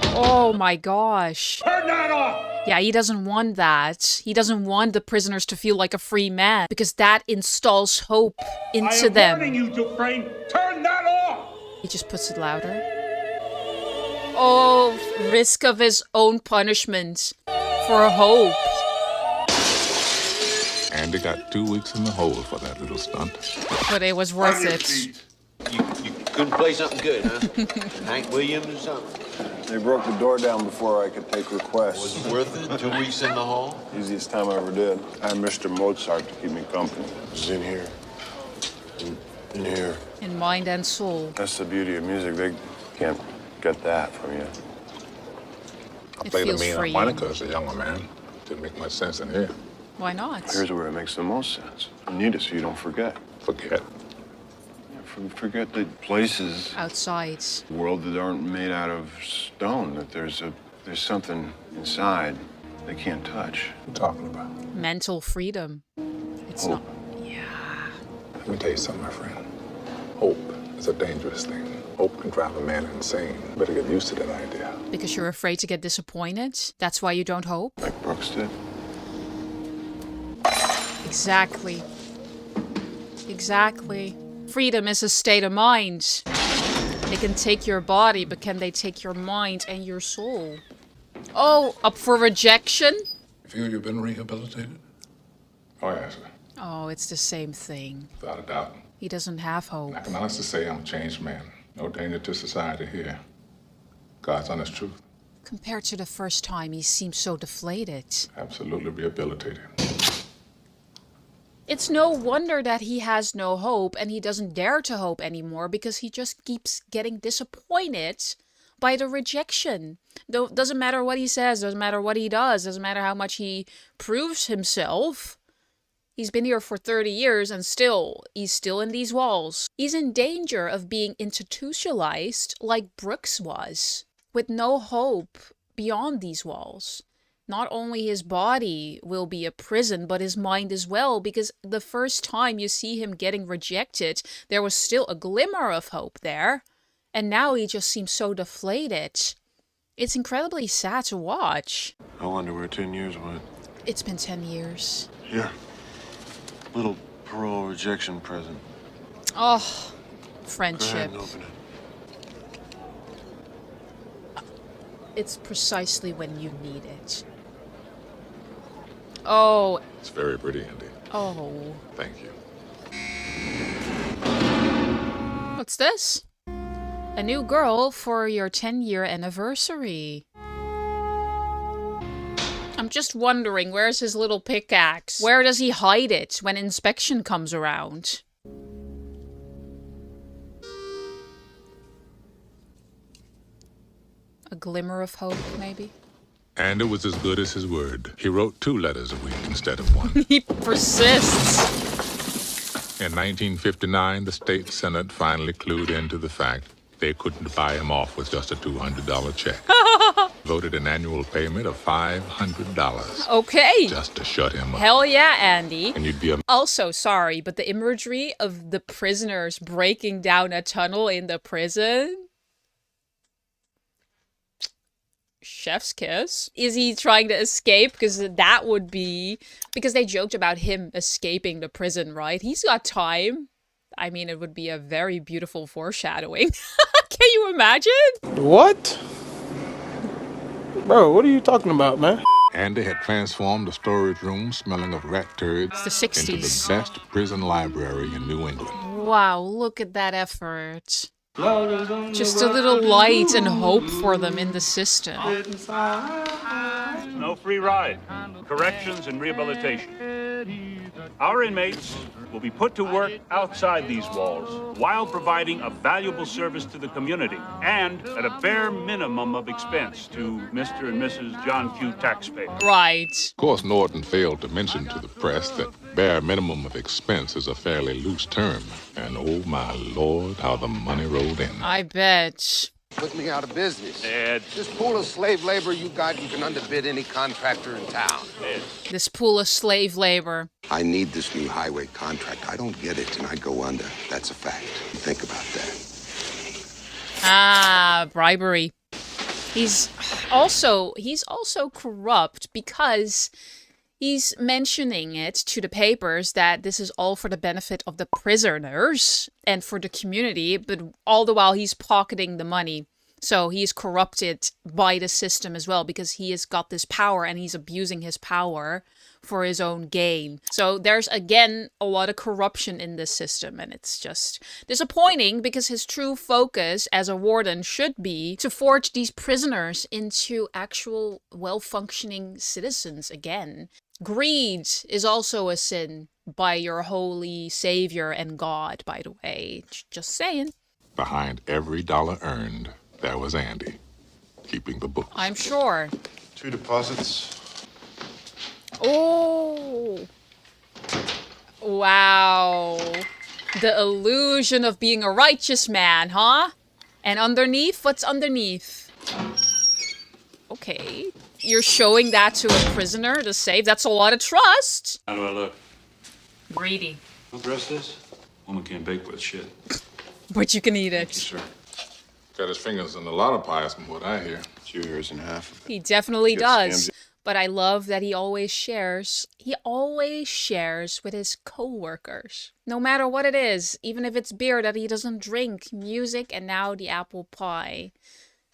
Oh my gosh. Turn that off! Yeah, he doesn't want that. He doesn't want the prisoners to feel like a free man, because that installs hope into them. warning you, Dufresne. Turn that off! He just puts it louder. Oh, risk of his own punishment for hope. Andy got 2 weeks in the hole for that little stunt. But it was worth it. You couldn't play something good, huh? Hank Williams or something? They broke the door down before I could take requests. Was it worth it? 2 weeks in the hall? Easiest time I ever did. I had Mr. Mozart to keep me company. It was in here. In here. In mind and soul. That's the beauty of music. They can't get that from you. I It played the feels mean freeing. harmonica as a younger man. Didn't make much sense in here. Why not? Here's where it makes the most sense. You need it so you don't forget. Forget. Forget the places, Outside. the world that aren't made out of stone. That there's something inside they can't touch. What are you talking about? Mental freedom. It's not... Let me tell you something, my friend. Hope is a dangerous thing. Hope can drive a man insane. Better get used to that idea. Because you're afraid to get disappointed? That's why you don't hope? Like Brooks did. Exactly. Exactly. Freedom is a state of mind. They can take your body, but can they take your mind and your soul? Oh, up for rejection? You feel you've been rehabilitated? Oh, yes, sir. Oh, it's the same thing. Without a doubt. He doesn't have hope. I can honestly say I'm a changed man. No danger to society here. God's honest truth. Compared to the first time, he seems so deflated. Absolutely rehabilitated. It's no wonder that he has no hope and he doesn't dare to hope anymore because he just keeps getting disappointed by the rejection. Doesn't matter what he says, doesn't matter what he does, doesn't matter how much he proves himself. He's been here for 30 years and he's still in these walls. He's in danger of being institutionalized like Brooks was, with no hope beyond these walls. Not only his body will be a prison, but his mind as well, because the first time you see him getting rejected, there was still a glimmer of hope there. And now he just seems so deflated. It's incredibly sad to watch. I wonder where 10 years went. It's been 10 years. Here. Little parole rejection present. Oh, Go friendship. ahead and open it. It's precisely when you need it. Oh. It's very pretty, Andy. Oh. Thank you. What's this? A new girl for your 10-year anniversary. I'm just wondering, where's his little pickaxe? Where does he hide it when inspection comes around? A glimmer of hope, maybe? And it was as good as his word. He wrote 2 letters a week instead of 1. He persists. In 1959, the state senate finally clued into the fact they couldn't buy him off with just a $200 check. Voted an annual payment of $500. Okay. Just to shut him up. Hell yeah, Andy. And you'd be a... Also, sorry, but the imagery of the prisoners breaking down a tunnel in the prison... Chef's kiss. Is he trying to escape? Because that would be... Because they joked about him escaping the prison, right? He's got time. I mean, it would be a very beautiful foreshadowing. Can you imagine? What? Bro, what are you talking about, man? Andy had transformed the storage room smelling of rat turds It's the 60s. into the best prison library in New England. Wow, look at that effort. Just a little light and hope for them in the system. No free ride. Corrections and rehabilitation. Our inmates will be put to work outside these walls while providing a valuable service to the community and at a bare minimum of expense to Mr. and Mrs. John Q. taxpayers. Right. Of course, Norton failed to mention to the press that bare minimum of expense is a fairly loose term. And oh my Lord, how the money rolled in. I bet. Put me out of business. Ed. This pool of slave labor you got, you can underbid any contractor in town. Ed. This pool of slave labor. I need this new highway contract. I don't get it, and I go under. That's a fact. Think about that. Ah, bribery. He's also corrupt because he's mentioning it to the papers that this is all for the benefit of the prisoners and for the community, but all the while he's pocketing the money. So he's corrupted by the system as well because he has got this power and he's abusing his power for his own gain. So there's, again, a lot of corruption in this system, and it's just disappointing because his true focus as a warden should be to forge these prisoners into actual well-functioning citizens again. Greed is also a sin by your holy savior and God, by the way. Just saying. Behind every dollar earned, there was Andy, keeping the books. I'm sure. 2 deposits. Oh. Wow. The illusion of being a righteous man, huh? And underneath? What's underneath? Okay. You're showing that to a prisoner to save? That's a lot of trust. How do I look? Greedy. What the rest is? Woman can't bake with shit. But you can eat it. Thank you, sir. Got his fingers in a lot of pies from what I hear. 2 years and a half. He definitely Gets does. scammed. But I love that he always shares. He always shares with his co-workers. No matter what it is, even if it's beer that he doesn't drink, music, and now the apple pie.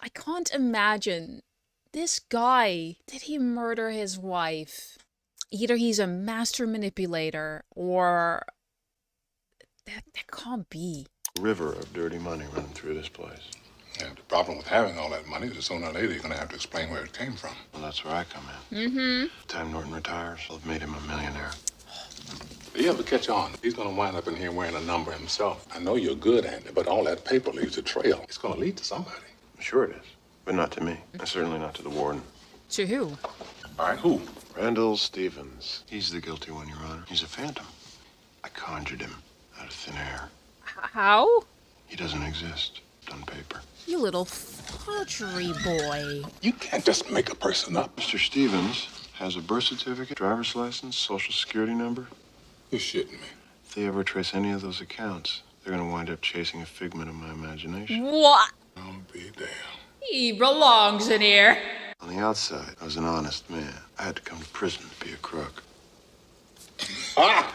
I can't imagine this guy. Did he murder his wife? Either he's a master manipulator or... That can't be. River of dirty money running through this place. Yeah, the problem with having all that money is sooner or later you're going to have to explain where it came from. Well, that's where I come in. Mm-hmm. By the time Norton retires, I'll have made him a millionaire. You ever catch on? He's going to wind up in here wearing a number himself. I know you're good, Andy, but all that paper leaves a trail. It's going to lead to somebody. Sure it is. But not to me. And certainly not to the warden. To who? All right, who? Randall Stevens. He's the guilty one, Your Honor. He's a phantom. I conjured him out of thin air. How? He doesn't exist. It's on paper. You little fudgery boy. You can't just make a person up. Mr. Stevens has a birth certificate, driver's license, social security number. You're shitting me. If they ever trace any of those accounts, they're going to wind up chasing a figment of my imagination. What? I'll be damned. He belongs in here. On the outside, I was an honest man. I had to come to prison to be a crook. Ah!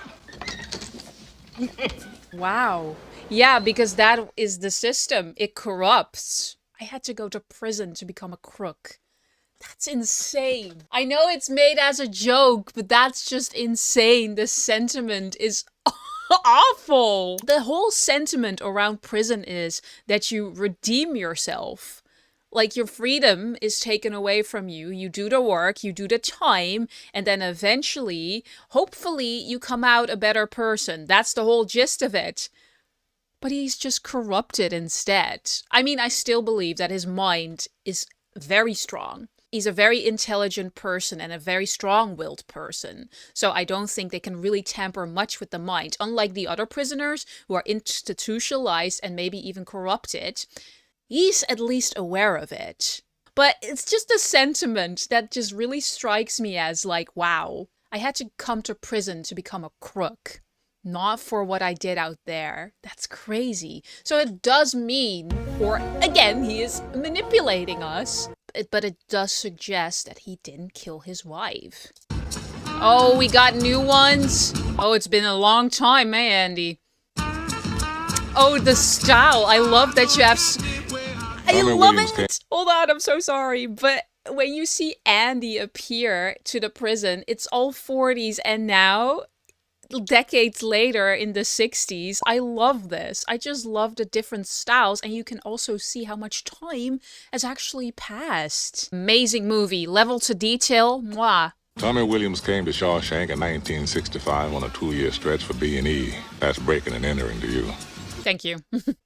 Wow. Yeah, because that is the system. It corrupts. I had to go to prison to become a crook. That's insane. I know it's made as a joke, but that's just insane. The sentiment is awful. The whole sentiment around prison is that you redeem yourself. Like, your freedom is taken away from you. You do the work, you do the time, and then eventually, hopefully, you come out a better person. That's the whole gist of it. But he's just corrupted instead. I mean, I still believe that his mind is very strong. He's a very intelligent person and a very strong-willed person. So I don't think they can really tamper much with the mind. Unlike the other prisoners who are institutionalized and maybe even corrupted, he's at least aware of it. But it's just a sentiment that just really strikes me as like, wow, I had to come to prison to become a crook. Not for what I did out there. That's crazy. So it does mean, or again, he is manipulating us. But it does suggest that he didn't kill his wife. Oh, we got new ones? Oh, it's been a long time, eh, Andy? Oh, the style. I love that you have... I love it! Hold on, I'm so sorry. But when you see Andy appear to the prison, it's all 40s, and now... decades later in the 60s, I love this. I just love the different styles, and you can also see how much time has actually passed. Amazing movie, level to detail, mwah. Tommy Williams came to Shawshank in 1965 on a 2-year stretch for B&E. That's breaking and entering to you. Thank you.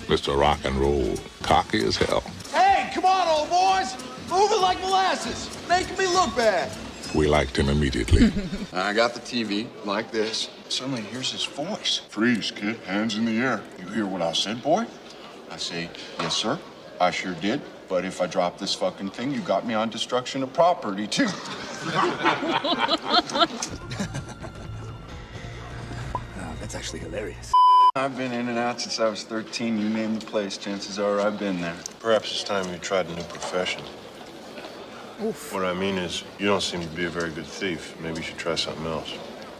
Mr. Rock and Roll, cocky as hell. Hey, come on, old boys! Moving like molasses, making me look bad. We liked him immediately. I got the TV like this. Suddenly here's his voice. Freeze, kid. Hands in the air. You hear what I said, boy? I say, yes, sir. I sure did. But if I drop this fucking thing, you got me on destruction of property, too. That's actually hilarious. I've been in and out since I was 13. You name the place, chances are I've been there. Perhaps it's time you tried a new profession. Oof. What I mean is, you don't seem to be a very good thief. Maybe you should try something else.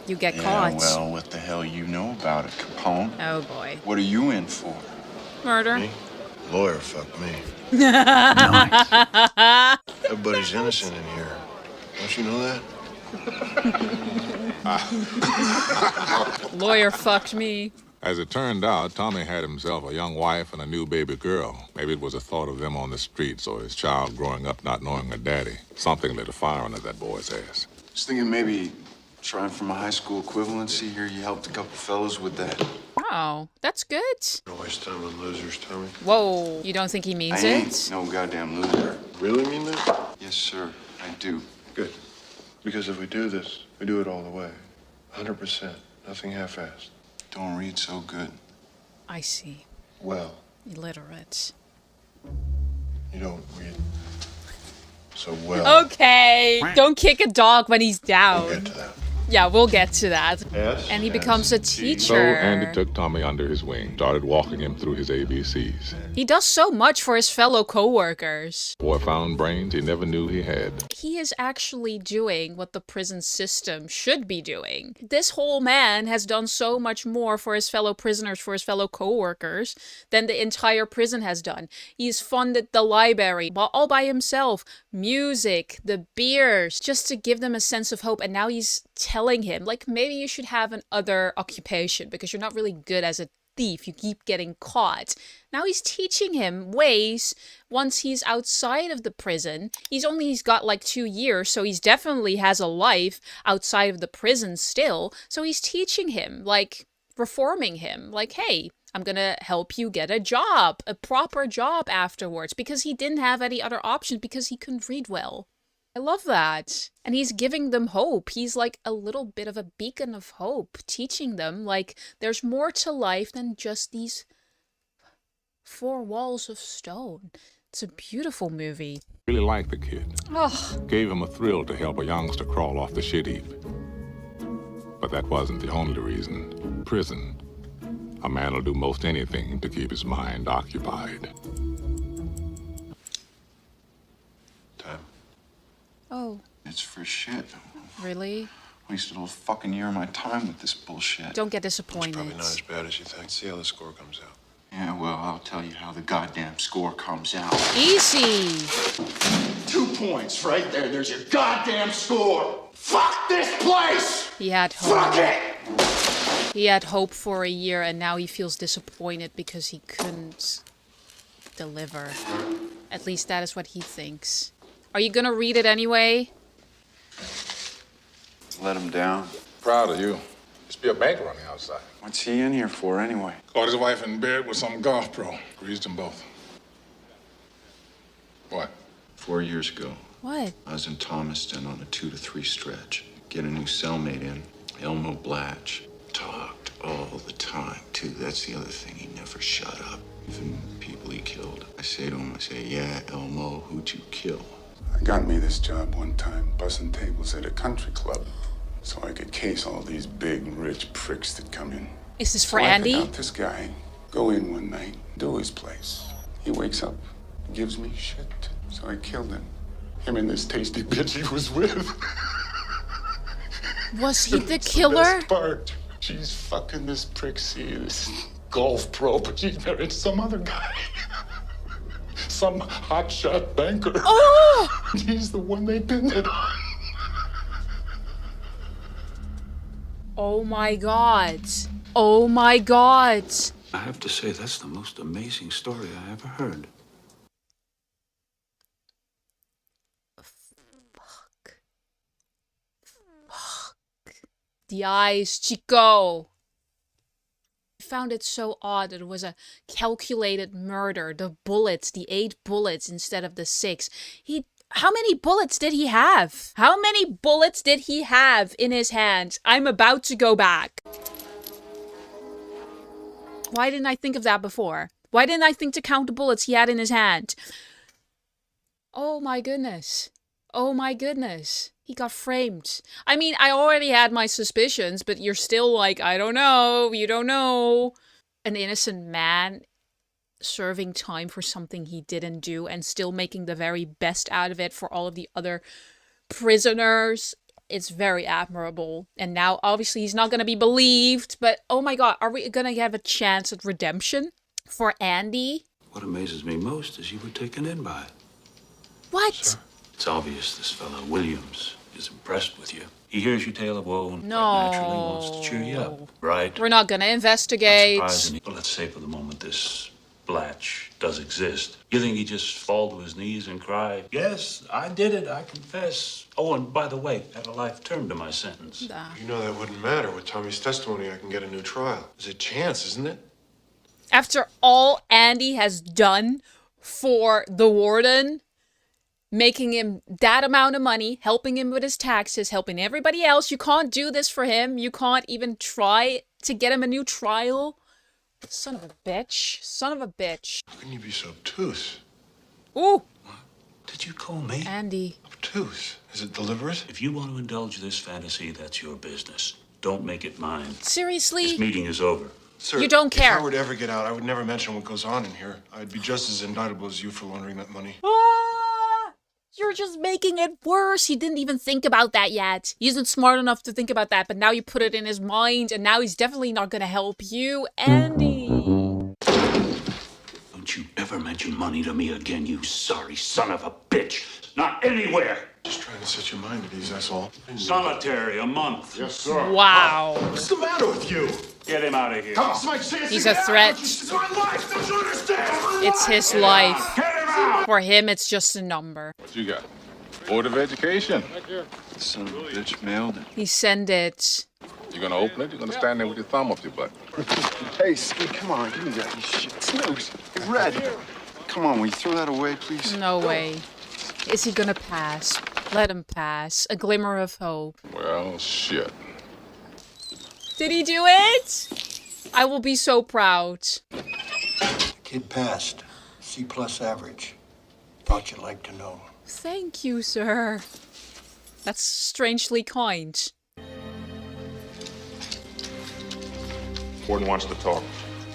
You get caught. Well, what the hell you know about it, Capone? Oh, boy. What are you in for? Murder. Me? Lawyer, fuck me. Everybody's innocent in here. Don't you know that? Lawyer fucked me. As it turned out, Tommy had himself a young wife and a new baby girl. Maybe it was a thought of them on the streets or his child growing up not knowing her daddy. Something lit a fire under that boy's ass. Just thinking maybe trying for my high school equivalency here. You helped a couple fellas with that. Oh, that's good. Don't waste time on losers, Tommy. Whoa, you don't think he means I it? ain't no goddamn loser. Really mean that? Yes, sir, I do. Good. Because if we do this, we do it all the way. 100%. Nothing half-assed. Don't read so good. I see. Well. Illiterate. You don't read so well. Okay. Don't kick a dog when he's down. We'll get to that. Yeah, we'll get to that. Yes. And he becomes a teacher. So Andy took Tommy under his wing, started walking him through his ABCs. He does so much for his fellow co-workers. Boy found brains he never knew he had. He is actually doing what the prison system should be doing. This whole man has done so much more for his fellow prisoners, for his fellow co-workers, than the entire prison has done. He's funded the library all by himself, music, the beers, just to give them a sense of hope. And now he's telling him, like, maybe you should have another occupation because you're not really good as a thief. You keep getting caught. Now he's teaching him ways once he's outside of the prison. He's got like 2 years, so he's definitely has a life outside of the prison still. So he's teaching him, like, reforming him, like, hey, I'm gonna help you get a job, a proper job afterwards, because he didn't have any other options because he couldn't read well. I love that. And he's giving them hope. He's like a little bit of a beacon of hope, teaching them, like, there's more to life than just these 4 walls of stone. It's a beautiful movie. Really liked the kid. Oh. Gave him a thrill to help a youngster crawl off the shit heap. But that wasn't the only reason. Prison. A man will do most anything to keep his mind occupied. Oh. It's for shit. Really? Wasted a whole fucking year of my time with this bullshit. Don't get disappointed. It's probably not as bad as you think. See how the score comes out. Yeah, well, I'll tell you how the goddamn score comes out. Easy. 2 points right there. There's your goddamn score. Fuck this place. He had hope. Fuck it. He had hope for a year, and now he feels disappointed because he couldn't deliver. At least that is what he thinks. Are you gonna read it anyway? Let him down. Proud of you. Just be a banker on the outside. What's he in here for anyway? Caught his wife in bed with some golf pro. Greased them both. What? 4 years ago, What? I was in Thomaston on a 2 to 3 stretch. Get a new cellmate in, Elmo Blatch. Talked all the time, too. That's the other thing. He never shut up. Even people he killed. I say to him, yeah, Elmo, who'd you kill? I got me this job one time, bussing tables at a country club, so I could case all these big, rich pricks that come in. Is this for So Andy? I pick out this guy, go in one night, do his place. He wakes up, gives me shit, so I killed him. Him and this tasty bitch he was with. Was he the That's killer? The best part. She's fucking this prick, see, this golf pro, but she's married some other guy. Some hotshot banker. Oh! He's the one they pinned it on. Oh my god. Oh my god. I have to say, that's the most amazing story I ever heard. Fuck. The eyes, Chico. I found it so odd that it was a calculated murder. The bullets, the 8 bullets instead of the 6. How many bullets did he have? How many bullets did he have in his hand? I'm about to go back. Why didn't I think of that before? Why didn't I think to count the bullets he had in his hand? Oh my goodness. Oh my goodness. He got framed. I mean, I already had my suspicions, but you're still like, I don't know. You don't know. An innocent man serving time for something he didn't do and still making the very best out of it for all of the other prisoners. It's very admirable. And now, obviously, he's not going to be believed. But, oh my god, are we going to have a chance at redemption for Andy? What amazes me most is you were taken in by it. What? Sir, it's obvious this fellow Williams is impressed with you. He hears your tale of woe and No. quite naturally wants to cheer you up, right? We're not going to investigate. Surprising. But let's say for the moment this Blatch does exist. You think he'd just fall to his knees and cry, yes, I did it, I confess. Oh, and by the way, add a life term to my sentence. You know that wouldn't matter. With Tommy's testimony, I can get a new trial. There's a chance, isn't it? After all Andy has done for the warden, making him that amount of money, helping him with his taxes, helping everybody else, you can't do this for him. You can't even try to get him a new trial. Son of a bitch. Son of a bitch. How can you be so obtuse? Ooh. Did you call me? Andy. Obtuse? Is it deliberate? If you want to indulge this fantasy, that's your business. Don't make it mine. Seriously? This meeting is over. Sir, you don't care. If I were to ever get out, I would never mention what goes on in here. I'd be just as indictable as you for laundering that money. You're just making it worse. He didn't even think about that yet. He isn't smart enough to think about that, but now you put it in his mind, and now he's definitely not gonna help you, Andy. Don't you ever mention money to me again, you sorry son of a bitch. Not anywhere. Just trying to set your mind at ease, that's all. Solitary, a month. Yes, sir. Wow. What's the matter with you? Get him out of here. Come on, somebody say He's a threat. It's my life, don't you understand? It's his life. For him, it's just a number. What you got? Board of Education. Son of a bitch mailed it. He sent it. You gonna open it? You're gonna stand there with your thumb up your butt. Hey, Ski, come on, give me that shit. Snooze, it's red. Come on, will you throw that away, please? No way. Is he gonna pass? Let him pass. A glimmer of hope. Well, shit. Did he do it? I will be so proud. Kid passed. C+ average. Thought you'd like to know. Thank you, sir. That's strangely kind. Warden wants to talk.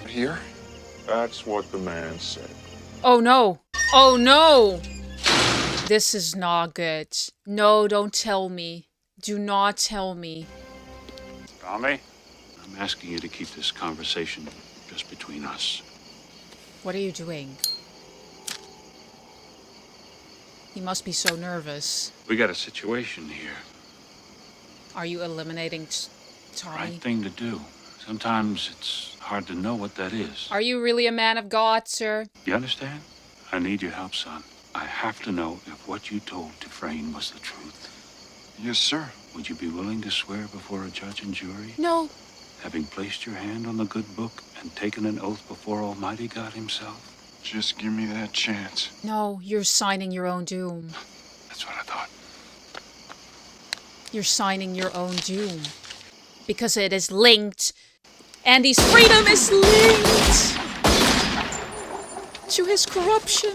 Here? That's what the man said. Oh no. Oh no. This is not good. No, don't tell me. Do not tell me. Tommy? I'm asking you to keep this conversation just between us. What are you doing? He must be so nervous. We got a situation here. Are you eliminating Tommy? Right thing to do. Sometimes it's hard to know what that is. Are you really a man of God, sir? You understand? I need your help, son. I have to know if what you told Dufresne was the truth. Yes, sir. Would you be willing to swear before a judge and jury? No. Having placed your hand on the good book and taken an oath before Almighty God himself? Just give me that chance. No, you're signing your own doom. That's what I thought. You're signing your own doom. Because it is linked. Andy's freedom is linked to his corruption.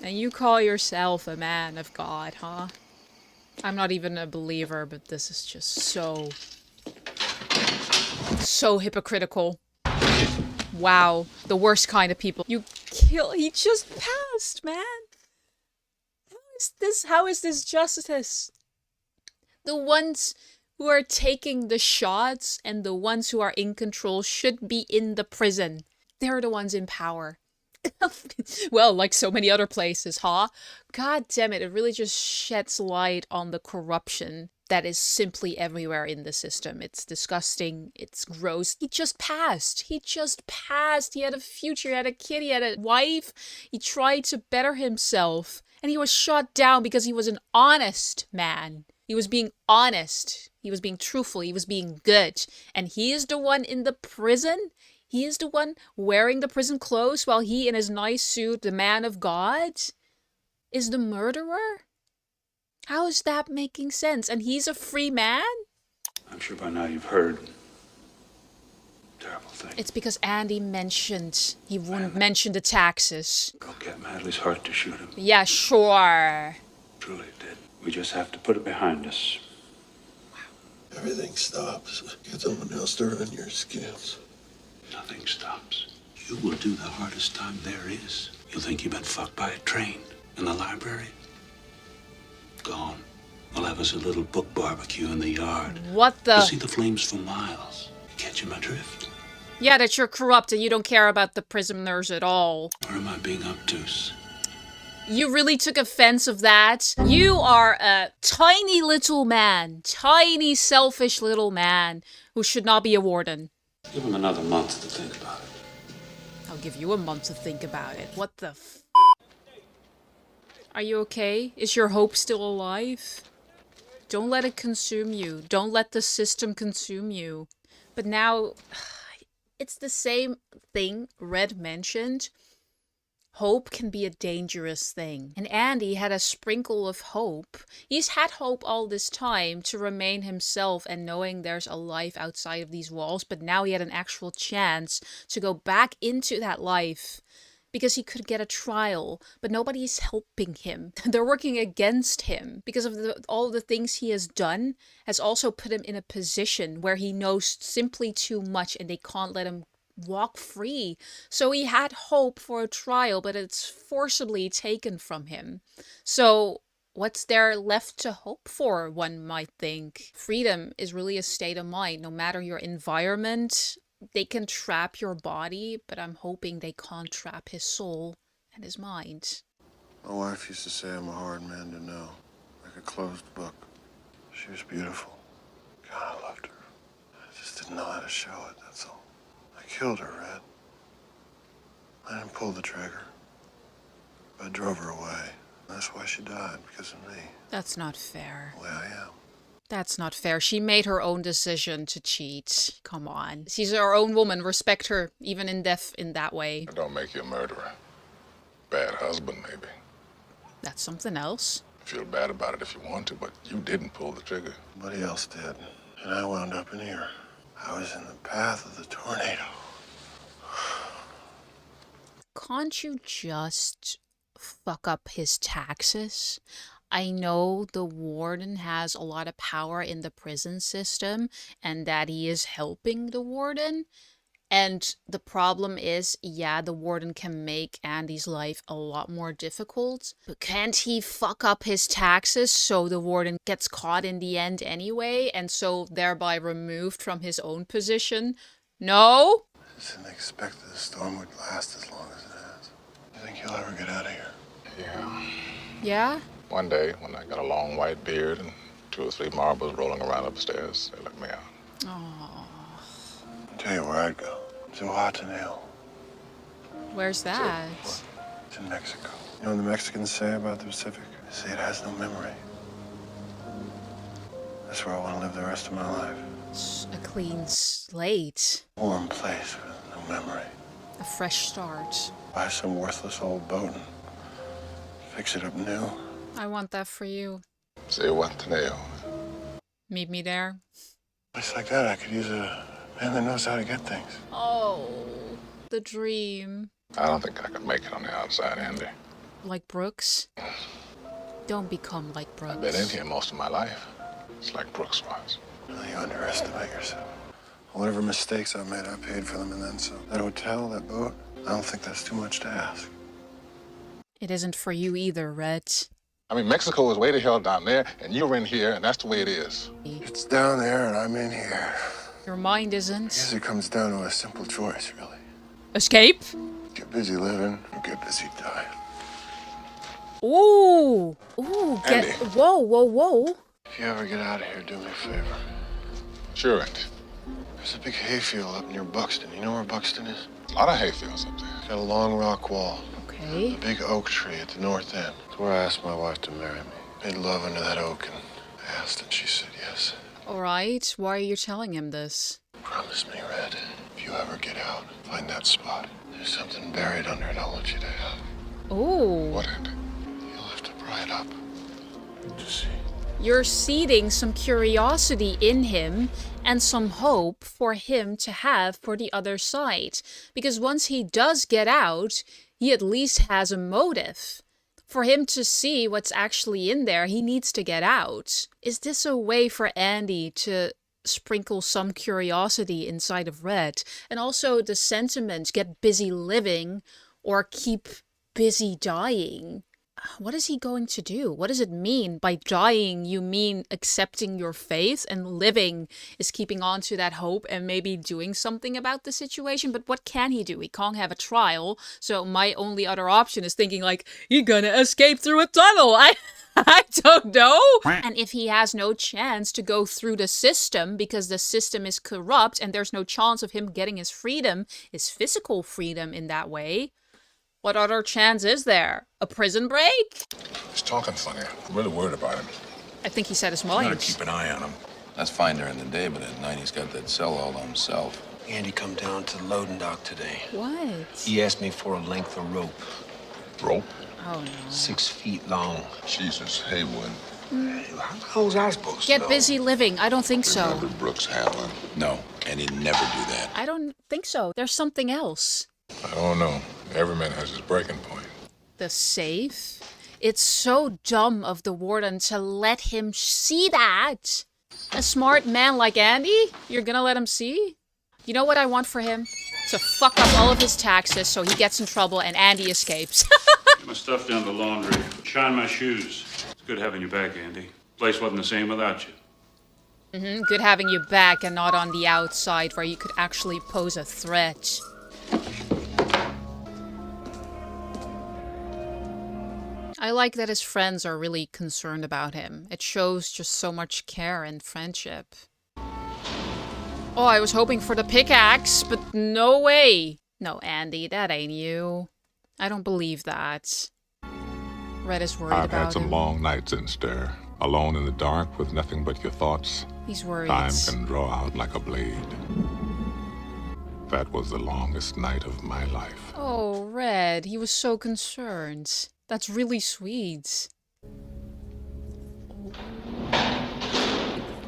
And you call yourself a man of God, huh? I'm not even a believer, but this is just so hypocritical. Wow, the worst kind of people. He just passed, man. How is this justice? The ones who are taking the shots and the ones who are in control should be in the prison. They're the ones in power. Well, like so many other places, huh? God damn it, it really just sheds light on the corruption that is simply everywhere in the system. It's disgusting, it's gross. He just passed. He had a future, he had a kid, he had a wife. He tried to better himself, and he was shot down because he was an honest man. He was being honest. He was being truthful. He was being good. And he is the one in the prison? He is the one wearing the prison clothes while he, in his nice suit, the man of God, is the murderer? How is that making sense? And he's a free man? I'm sure by now you've heard terrible things. It's because Andy mentioned he wouldn't mention the taxes. Broke Captain Hadley's heart to shoot him. Yeah, sure. Truly it did. We just have to put it behind us. Everything stops. Get someone else to run your scales. Nothing stops. You will do the hardest time there is. You'll think you've been fucked by a train in the library. Gone. We'll have us a little book barbecue in the yard. What the? You'll see the flames for miles. Catching my drift? Yeah, that you're corrupt and you don't care about the prisoners at all. Or am I being obtuse? You really took offense of that? You are a tiny little man. Tiny, selfish little man who should not be a warden. Give him another month to think about it. I'll give you a month to think about it. What the f***? Are you okay? Is your hope still alive? Don't let it consume you. Don't let the system consume you. But now, it's the same thing Red mentioned. Hope can be a dangerous thing. And Andy had a sprinkle of hope. He's had hope all this time to remain himself and knowing there's a life outside of these walls, but now he had an actual chance to go back into that life because he could get a trial, but nobody's helping him. They're working against him because of all the things he has done has also put him in a position where he knows simply too much and they can't let him walk free. So he had hope for a trial, but it's forcibly taken from him. So what's there left to hope for, one might think? Freedom is really a state of mind. No matter your environment, they can trap your body, but I'm hoping they can't trap his soul and his mind. My wife used to say I'm a hard man to know, like a closed book. She was beautiful. God, I loved her. I just didn't know how to show it, that's all. I killed her, Red. I didn't pull the trigger. I drove her away. That's why she died, because of me. That's not fair. The way I am. That's not fair. She made her own decision to cheat. Come on. She's her own woman. Respect her, even in death, in that way. That don't make you a murderer. Bad husband, maybe. That's something else. Feel bad about it if you want to, but you didn't pull the trigger. Somebody else did. And I wound up in here. I was in the path of the tornado. Can't you just fuck up his taxes? I know the warden has a lot of power in the prison system and that he is helping the warden. And the problem is, yeah, the warden can make Andy's life a lot more difficult. But can't he fuck up his taxes so the warden gets caught in the end anyway? And so thereby removed from his own position? No? I just didn't expect that the storm would last as long as it has. You think you'll ever get out of here? Yeah. Yeah? One day, when I got a long white beard and 2 or 3 marbles rolling around upstairs, they let me out. Oh. I'll tell you where I'd go. To Houghton Hill. Where's that? It's in Mexico. You know what the Mexicans say about the Pacific? They say it has no memory. That's where I want to live the rest of my life. A clean slate. Warm place with no memory. A fresh start. Buy some worthless old boat and fix it up new. I want that for you. Say what today? Meet me there. Place like that, I could use a man that knows how to get things. Oh, the dream. I don't think I can make it on the outside, Andy. Like Brooks? Don't become like Brooks. I've been in here most of my life. It's like Brooks was. Well, you underestimate yourself. Whatever mistakes I've made, I paid for them and then some. That hotel, that boat, I don't think that's too much to ask. It isn't for you either, Red. I mean, Mexico is way the hell down there, and you're in here, and that's the way it is. It's down there, and I'm in here. Your mind I isn't. guess it comes down to a simple choice, really. Escape? Get busy living or get busy dying. Ooh. Ooh, get... Andy. Whoa, whoa, whoa. If you ever get out of here, do me a favor. Sure, Andy. There's a big hayfield up near Buxton. You know where Buxton is? A lot of hayfields up there. It's got a long rock wall. Okay. A big oak tree at the north end. It's where I asked my wife to marry me. Made love under that oak and I asked and she said yes. Alright, why are you telling him this? Promise me, Red, if you ever get out, find that spot. There's something buried under it I'll let you to have. Ooh. What, Andy? You'll have to pry it up to see. You're seeding some curiosity in him and some hope for him to have for the other side. Because once he does get out, he at least has a motive. For him to see what's actually in there, he needs to get out. Is this a way for Andy to sprinkle some curiosity inside of Red? And also the sentiment, get busy living or keep busy dying. What is he going to do? What does it mean? By dying, you mean accepting your fate, and living is keeping on to that hope and maybe doing something about the situation. But what can he do? He can't have a trial. So my only other option is thinking like, you're gonna escape through a tunnel. I don't know. And if he has no chance to go through the system because the system is corrupt and there's no chance of him getting his freedom, his physical freedom in that way, what other chance is there? A prison break? He's talking funny. I'm really worried about him. I think he said his Gotta mind. keep an eye on him. That's fine during the day, but at night he's got that cell all to himself. Andy come down to the loading dock today. What? He asked me for a length of rope. Rope? Oh, no. 6 feet long. Jesus, Haywood. How was I supposed to Get know? busy living. I don't think so. Remember Brooks Hamlin? No, and he'd never do that. I don't think so. There's something else. I don't know. Every man has his breaking point. The safe? It's so dumb of the warden to let him see that. A smart man like Andy? You're gonna let him see? You know what I want for him? To fuck up all of his taxes so he gets in trouble and Andy escapes. Get my stuff down the laundry. Shine my shoes. It's good having you back, Andy. Place wasn't the same without you. Good having you back and not on the outside where you could actually pose a threat. I like that his friends are really concerned about him. It shows just so much care and friendship. Oh, I was hoping for the pickaxe, but no way. No, Andy, that ain't you. I don't believe that. Red is worried I've about had some him. long nights in stir, alone in the dark with nothing but your thoughts. He's worried. Time can draw out like a blade. That was the longest night of my life. Oh, Red, he was so concerned. That's really sweet.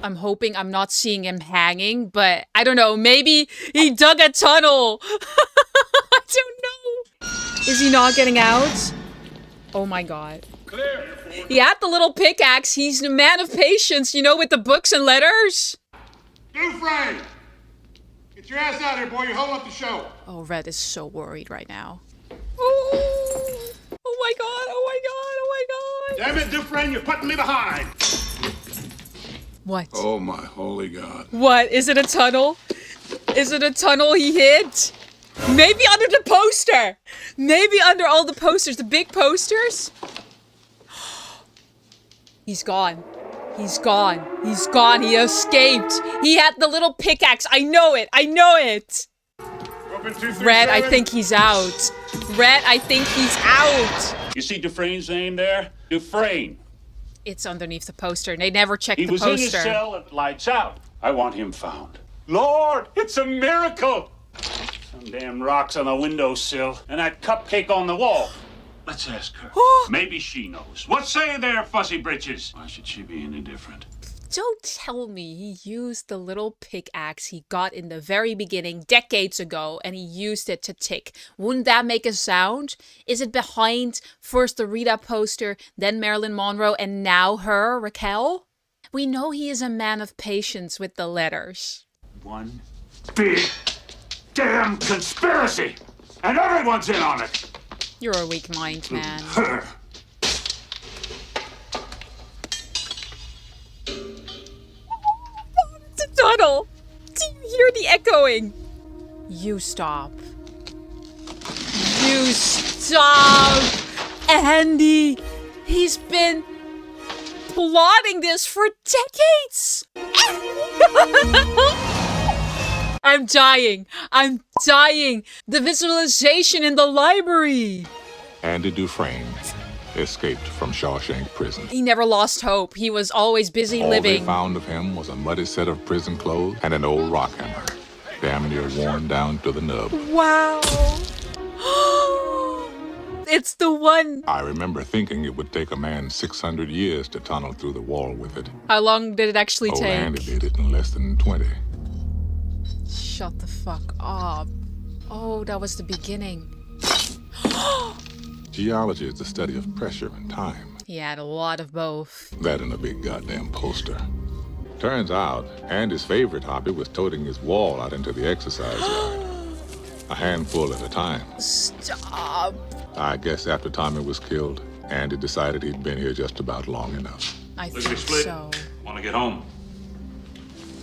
I'm hoping I'm not seeing him hanging, but I don't know. Maybe he dug a tunnel. I don't know. Is he not getting out? Oh my god. Clear. He had the little pickaxe. He's a man of patience, you know, with the books and letters. Dufresne! Get your ass out here, boy. You're holding up the show. Oh, Red is so worried right now. Oh my god, oh my god, oh my god. Damn it, Dufresne, you're putting me behind. What? Oh, my holy God. What? Is it a tunnel? Is it a tunnel he hid? Maybe under the poster. Maybe under all the posters, the big posters. He's gone. He's gone. He's gone. He escaped. He had the little pickaxe. I know it. I know it. Red, I think he's out. Red, I think he's out. You see Dufresne's name there? Dufresne. It's underneath the poster. They never checked He the was poster. in his cell at lights out. I want him found. Lord, it's a miracle! Some damn rocks on the windowsill and that cupcake on the wall. Let's ask her. Maybe she knows. What say there, Fussy Britches? Why should she be any different? Don't tell me he used the little pickaxe he got in the very beginning decades ago and he used it to tick. Wouldn't that make a sound? Is it behind first the Rita poster, then Marilyn Monroe, and now her, Raquel? We know he is a man of patience with the letters. One big damn conspiracy! And everyone's in on it! You're a weak mind, man. Her. It's a tunnel! Do you hear the echoing? You stop. You stop! Andy! He's been plotting this for decades! I'm dying! I'm dying! The visualization in the library! Andy Dufresne escaped from Shawshank prison. He never lost hope. He was always busy All living. they found of him was a muddy set of prison clothes and an old rock hammer, damn near worn down to the nub. Wow! It's the one! I remember thinking it would take a man 600 years to tunnel through the wall with it. How long did it actually Old take? Andy did it in less than 20. Shut the fuck up. Oh, that was the beginning. Geology is the study of pressure and time. He had a lot of both. That and a big goddamn poster. Turns out, Andy's favorite hobby was toting his wall out into the exercise yard. A handful at a time. Stop. I guess after Tommy was killed, Andy decided he'd been here just about long enough. I Look, think split. so. Want to get home?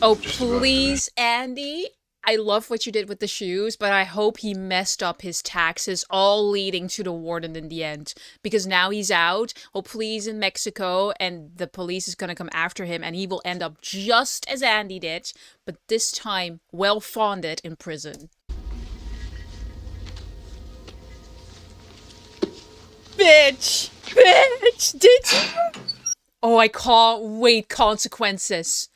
Oh, please, Andy. I love what you did with the shoes, but I hope he messed up his taxes, all leading to the warden in the end. Because now he's out, hopefully he's in Mexico, and the police is gonna come after him, and he will end up just as Andy did, but this time well-funded in prison. Bitch! Bitch! Did you? Oh, I can't wait. Consequences.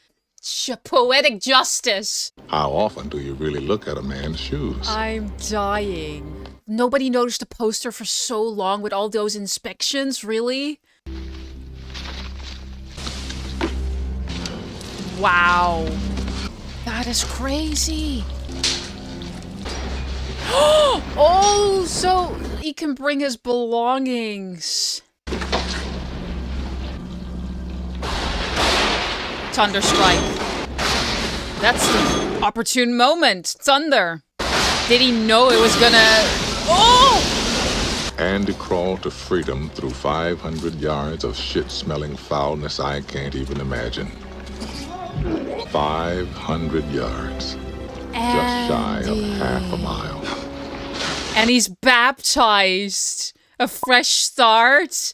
Poetic justice. How often do you really look at a man's shoes? I'm dying. Nobody noticed the poster for so long with all those inspections, really? Wow. That is crazy. Oh, so he can bring his belongings. Thunderstrike. That's the opportune moment. Thunder. Did he know it was gonna... Oh! Andy crawled to freedom through 500 yards of shit-smelling foulness I can't even imagine. 500 yards. Just shy of half a mile. And he's baptized. A fresh start.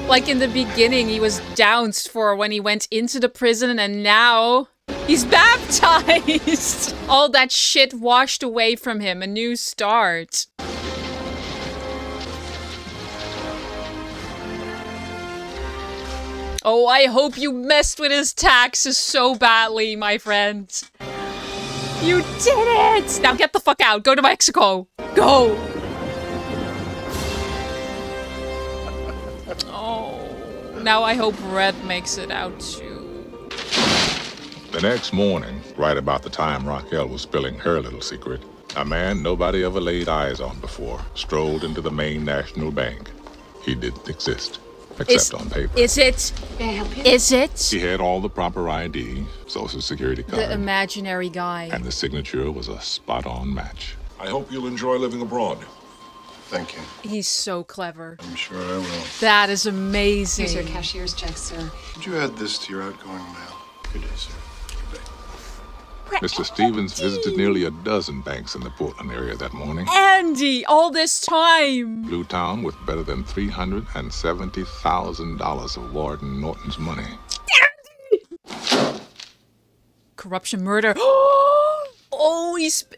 Like in the beginning, he was doused for when he went into the prison, and now he's baptized. All that shit washed away from him. A new start. Oh, I hope you messed with his taxes so badly, my friend. You did it! Now get the fuck out. Go to Mexico. Go! Oh, now I hope Red makes it out too. The next morning, right about the time Raquel was spilling her little secret, a man nobody ever laid eyes on before strolled into the Maine National Bank. He didn't exist, except on paper. Is it? May I help you? Is it? He had all the proper ID, social security card, The imaginary guy. and the signature was a spot-on match. I hope you'll enjoy living abroad. Thank you. He's so clever. I'm sure I will. That is amazing. Here's your cashier's check, sir. Could you add this to your outgoing mail? Good day, sir. Good day. Mr. Stevens visited nearly a dozen banks in the Portland area that morning. Andy, all this time. Blue Town with better than $370,000 of Warden Norton's money. Corruption, murder. Oh,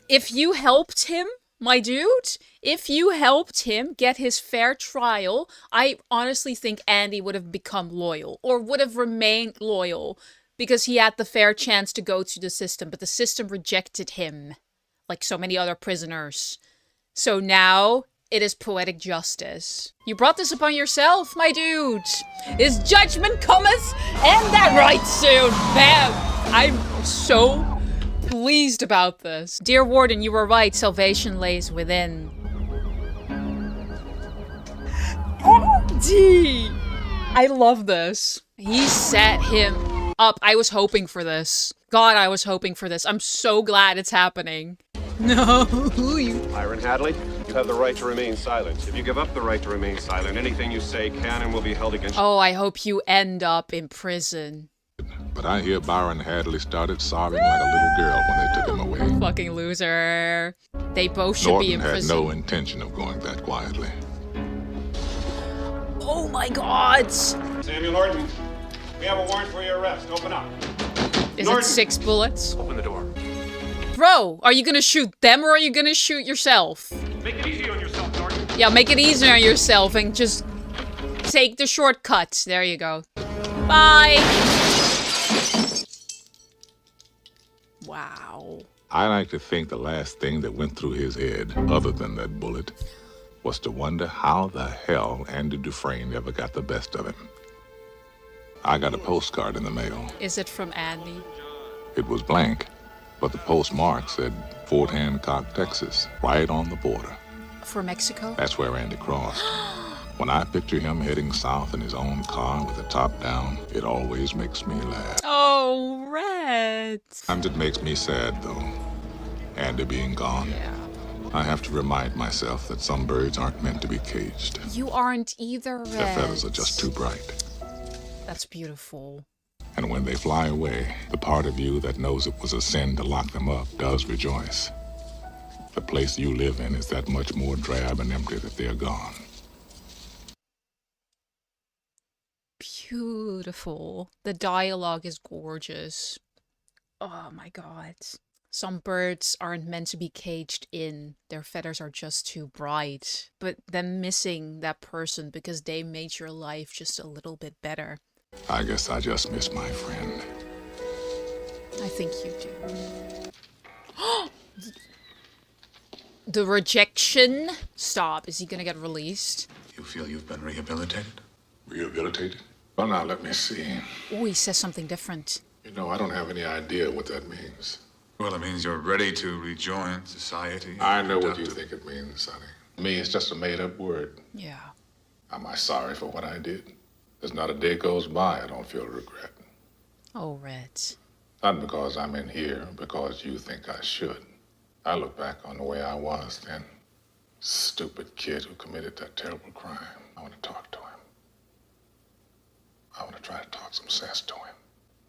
if you helped him, my dude, if you helped him get his fair trial, I honestly think Andy would have become loyal or would have remained loyal because he had the fair chance to go to the system, but the system rejected him, like so many other prisoners. So now it is poetic justice. You brought this upon yourself, my dude. His judgment cometh, and that right soon. Bam! I'm so pleased about this. Dear Warden, you were right. Salvation lays within. Andy! I love this. He set him up. I was hoping for this. God, I was hoping for this. I'm so glad it's happening. No, you... Byron Hadley, you have the right to remain silent. If you give up the right to remain silent, anything you say can and will be held against you. Oh, I hope you end up in prison. But I hear Byron Hadley started sobbing like a little girl when they took him away. Fucking loser. They both should be in prison. Norton had no intention of going that quietly. Oh my God! Samuel Norton, we have a warrant for your arrest. Open up. Is Norton. it 6 bullets? Open the door. Bro, are you gonna shoot them or are you gonna shoot yourself? Make it easy on yourself, Norton. Yeah, make it easy on yourself and just take the shortcut. There you go. Bye! Wow. I like to think the last thing that went through his head, other than that bullet, was to wonder how the hell Andy Dufresne ever got the best of him. I got a postcard in the mail. Is it from Andy? It was blank, but the postmark said Fort Hancock, Texas, right on the border. For Mexico? That's where Andy crossed. When I picture him heading south in his own car with the top down, it always makes me laugh. Oh, Red. Sometimes it makes me sad, though. Andy being gone. Yeah. I have to remind myself that some birds aren't meant to be caged. You aren't either, Red. Their feathers are just too bright. That's beautiful. And when they fly away, the part of you that knows it was a sin to lock them up does rejoice. The place you live in is that much more drab and empty that they're gone. Beautiful. The dialogue is gorgeous. Oh my God. Some birds aren't meant to be caged in. Their feathers are just too bright. But them missing that person because they made your life just a little bit better. I guess I just miss my friend. I think you do. The rejection. Stop. Is he gonna get released? You feel you've been rehabilitated? Rehabilitated? Well, now, let me see. Oh, he says something different. You know, I don't have any idea what that means. Well, it means you're ready to rejoin society. I know what you think it means, Sonny. To me, it's just a made-up word. Yeah. Am I sorry for what I did? There's not a day goes by I don't feel regret. Oh, Red. Not because I'm in here, because you think I should. I look back on the way I was then. Stupid kid who committed that terrible crime. I want to talk to him. I want to try to talk some sense to him,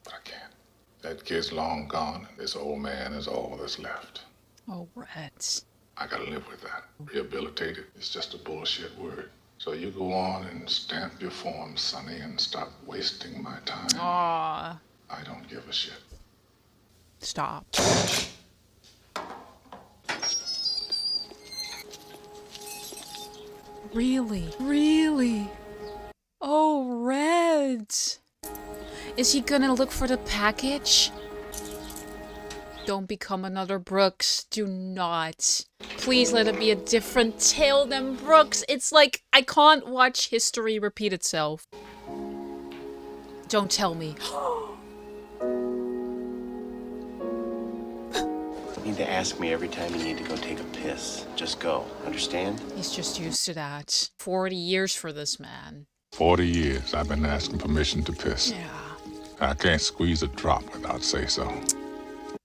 but I can't. That kid's long gone, and this old man is all that's left. Oh, Red. I gotta live with that. Rehabilitated is just a bullshit word. So you go on and stamp your form, Sonny, and stop wasting my time. Aww. I don't give a shit. Stop. Really? Really? Oh, Red. Is he gonna look for the package? Don't become another Brooks. Do not. Please let it be a different tale than Brooks. It's like I can't watch history repeat itself. Don't tell me. You need to ask me every time you need to go take a piss. Just go. Understand? He's just used to that. 40 years for this man. 40 years I've been asking permission to piss. Yeah. I can't squeeze a drop without say-so.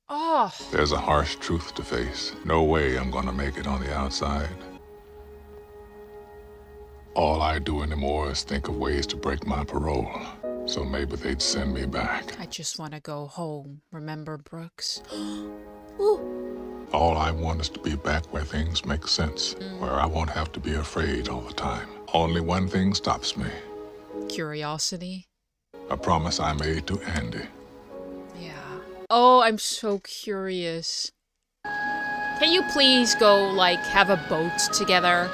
Oh. There's a harsh truth to face. No way I'm gonna make it on the outside. All I do anymore is think of ways to break my parole. So maybe they'd send me back. I just want to go home. Remember, Brooks? Ooh. All I want is to be back where things make sense. Where I won't have to be afraid all the time. Only one thing stops me. Curiosity? A promise I made to Andy. Yeah. Oh, I'm so curious. Can you please go, like, have a boat together?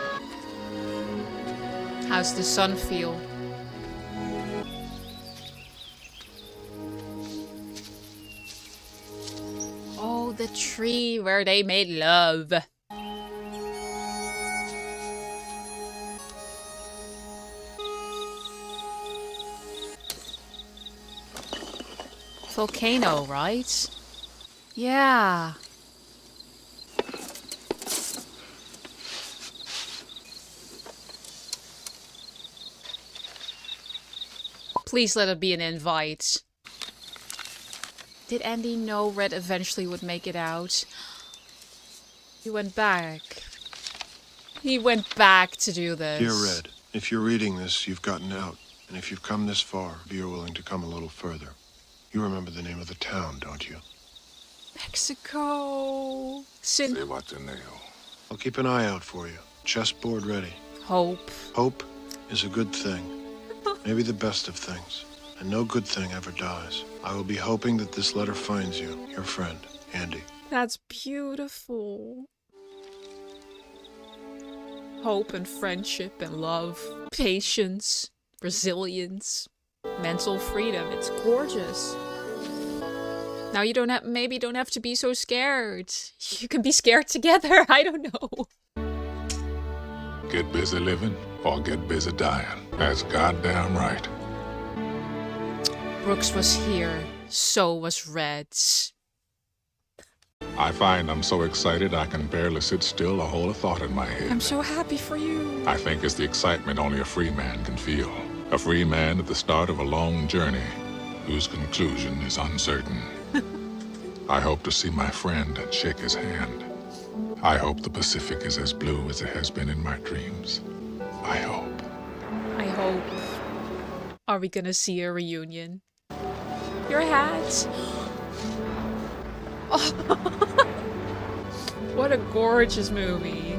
How's the sun feel? the tree where they made love. Volcano, right? Yeah. Please let it be an invite. Did Andy know Red eventually would make it out? He went back. He went back to do this. Dear Red, if you're reading this, you've gotten out. And if you've come this far, you're willing to come a little further. You remember the name of the town, don't you? Mexico. I'll keep an eye out for you. Chessboard ready. Hope. Hope is a good thing. Maybe the best of things. And no good thing ever dies. I will be hoping that this letter finds you, your friend, Andy. That's beautiful. Hope and friendship and love. Patience. Resilience. Mental freedom. It's gorgeous. Now you maybe don't have to be so scared. You can be scared together. I don't know. Get busy living or get busy dying. That's goddamn right. Brooks was here. So was Red. I find I'm so excited I can barely sit still or hold a thought in my head. I'm so happy for you. I think it's the excitement only a free man can feel. A free man at the start of a long journey whose conclusion is uncertain. I hope to see my friend and shake his hand. I hope the Pacific is as blue as it has been in my dreams. I hope. I hope. Are we gonna see a reunion? Your hat. Oh. What a gorgeous movie.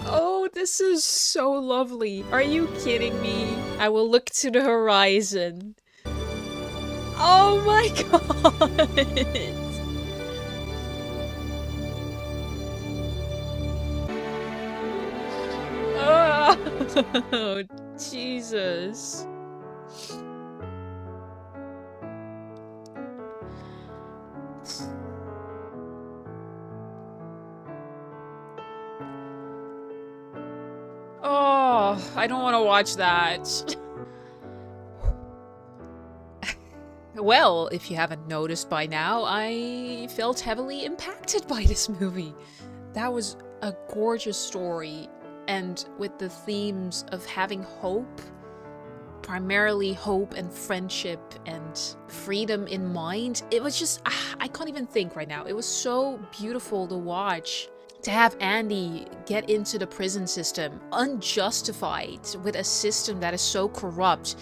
Oh, this is so lovely. Are you kidding me? I will look to the horizon. Oh my god. Oh, Jesus. Oh, I don't want to watch that. Well, if you haven't noticed by now, I felt heavily impacted by this movie. That was a gorgeous story, and with the themes of having hope, primarily hope and friendship and freedom in mind, it was just, I can't even think right now. It was so beautiful to watch. To have Andy get into the prison system unjustified with a system that is so corrupt.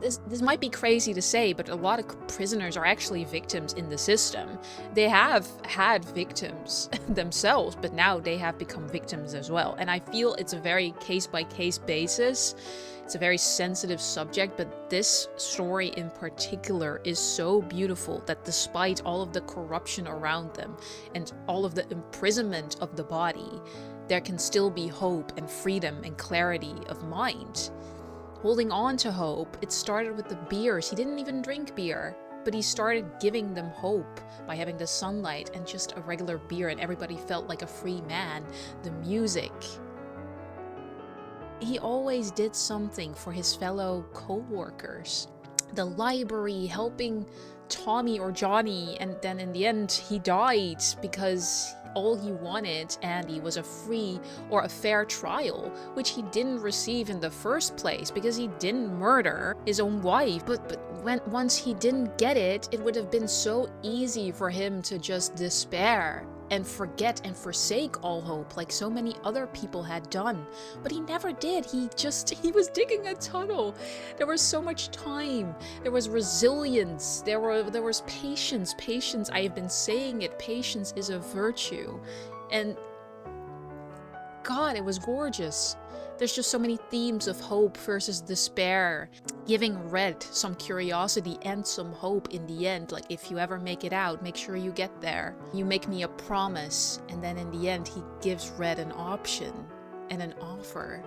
This might be crazy to say, but a lot of prisoners are actually victims in the system. They have had victims themselves, but now they have become victims as well. And I feel it's a very case-by-case basis. It's a very sensitive subject, but this story in particular is so beautiful that despite all of the corruption around them and all of the imprisonment of the body, there can still be hope and freedom and clarity of mind. Holding on to hope, it started with the beers. He didn't even drink beer, but he started giving them hope by having the sunlight and just a regular beer, and everybody felt like a free man. The music. He always did something for his fellow co-workers. The library, helping Tommy or Johnny, and then in the end he died because all he wanted, Andy, was a free or a fair trial, which he didn't receive in the first place because he didn't murder his own wife. But once he didn't get it, it would have been so easy for him to just despair and forget and forsake all hope like so many other people had done. But he never did. He was digging a tunnel. There was so much time. There was resilience. There was patience. Patience, I have been saying it, patience is a virtue. And God, it was gorgeous. There's just so many themes of hope versus despair, giving Red some curiosity and some hope in the end. Like, if you ever make it out, make sure you get there. You make me a promise, and then in the end he gives Red an option and an offer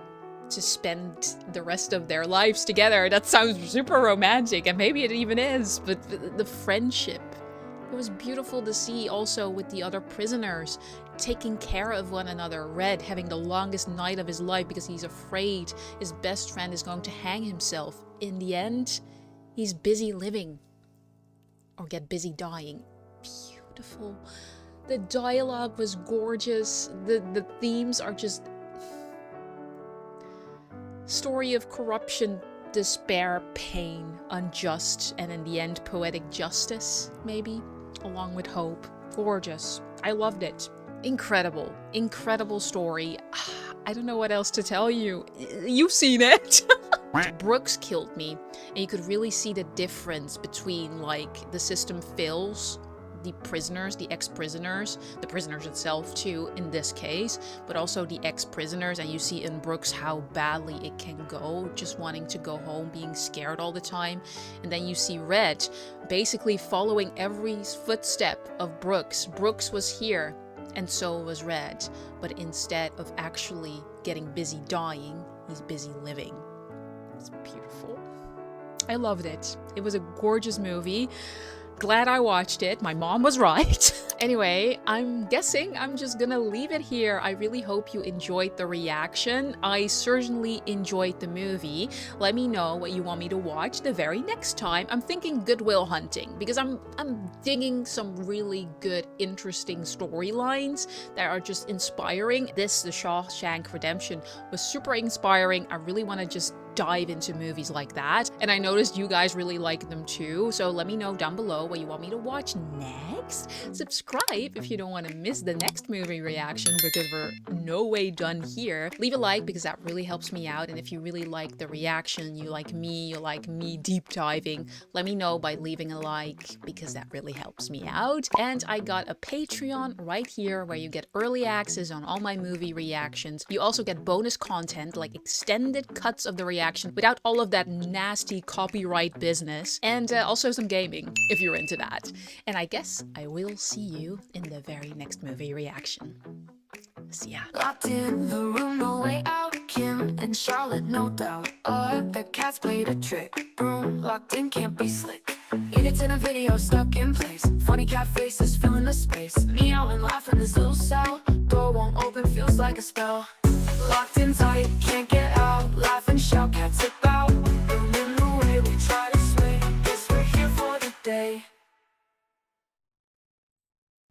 to spend the rest of their lives together. That sounds super romantic, and maybe it even is, but the friendship, It was beautiful to see also with the other prisoners taking care of one another. Red having the longest night of his life because he's afraid his best friend is going to hang himself. In the end, he's busy living. Or get busy dying. Beautiful. The dialogue was gorgeous. The themes are just... Story of corruption, despair, pain, unjust, and in the end, poetic justice, maybe, along with hope. Gorgeous. I loved it. Incredible. Incredible story. I don't know what else to tell you. You've seen it. Brooks killed me, and you could really see the difference between, like, the system fails the prisoners, the ex-prisoners, the prisoners itself too in this case, but also the ex-prisoners, and you see in Brooks how badly it can go, just wanting to go home, being scared all the time. And then you see Red basically following every footstep of Brooks. Brooks was here, and so was Red, but instead of actually getting busy dying, he's busy living. It's beautiful. I loved it. It was a gorgeous movie. Glad I watched it. My mom was right. Anyway, I'm guessing I'm just gonna leave it here. I really hope you enjoyed the reaction. I certainly enjoyed the movie. Let me know what you want me to watch the very next time. I'm thinking Good Will Hunting because I'm digging some really good, interesting storylines that are just inspiring. The Shawshank Redemption was super inspiring. I really want to just dive into movies like that, and I noticed you guys really like them too, so let me know down below what you want me to watch next. Subscribe if you don't want to miss the next movie reaction, because we're no way done here. Leave a like because that really helps me out, and if you really like the reaction, you like me deep diving, let me know by leaving a like because that really helps me out. And I got a Patreon right here where you get early access on all my movie reactions. You also get bonus content like extended cuts of the reaction without all of that nasty copyright business, and also some gaming if you're into that. And I guess I will see you in the very next movie reaction. See ya. Locked in the room, no way out. Kim and Charlotte, no doubt. The cats played a trick. Broom locked in, can't be slick. Edits in a video stuck in place. Funny cat faces filling the space. Meowing, laughing, this little cell. Door won't open, feels like a spell. Locked in tight.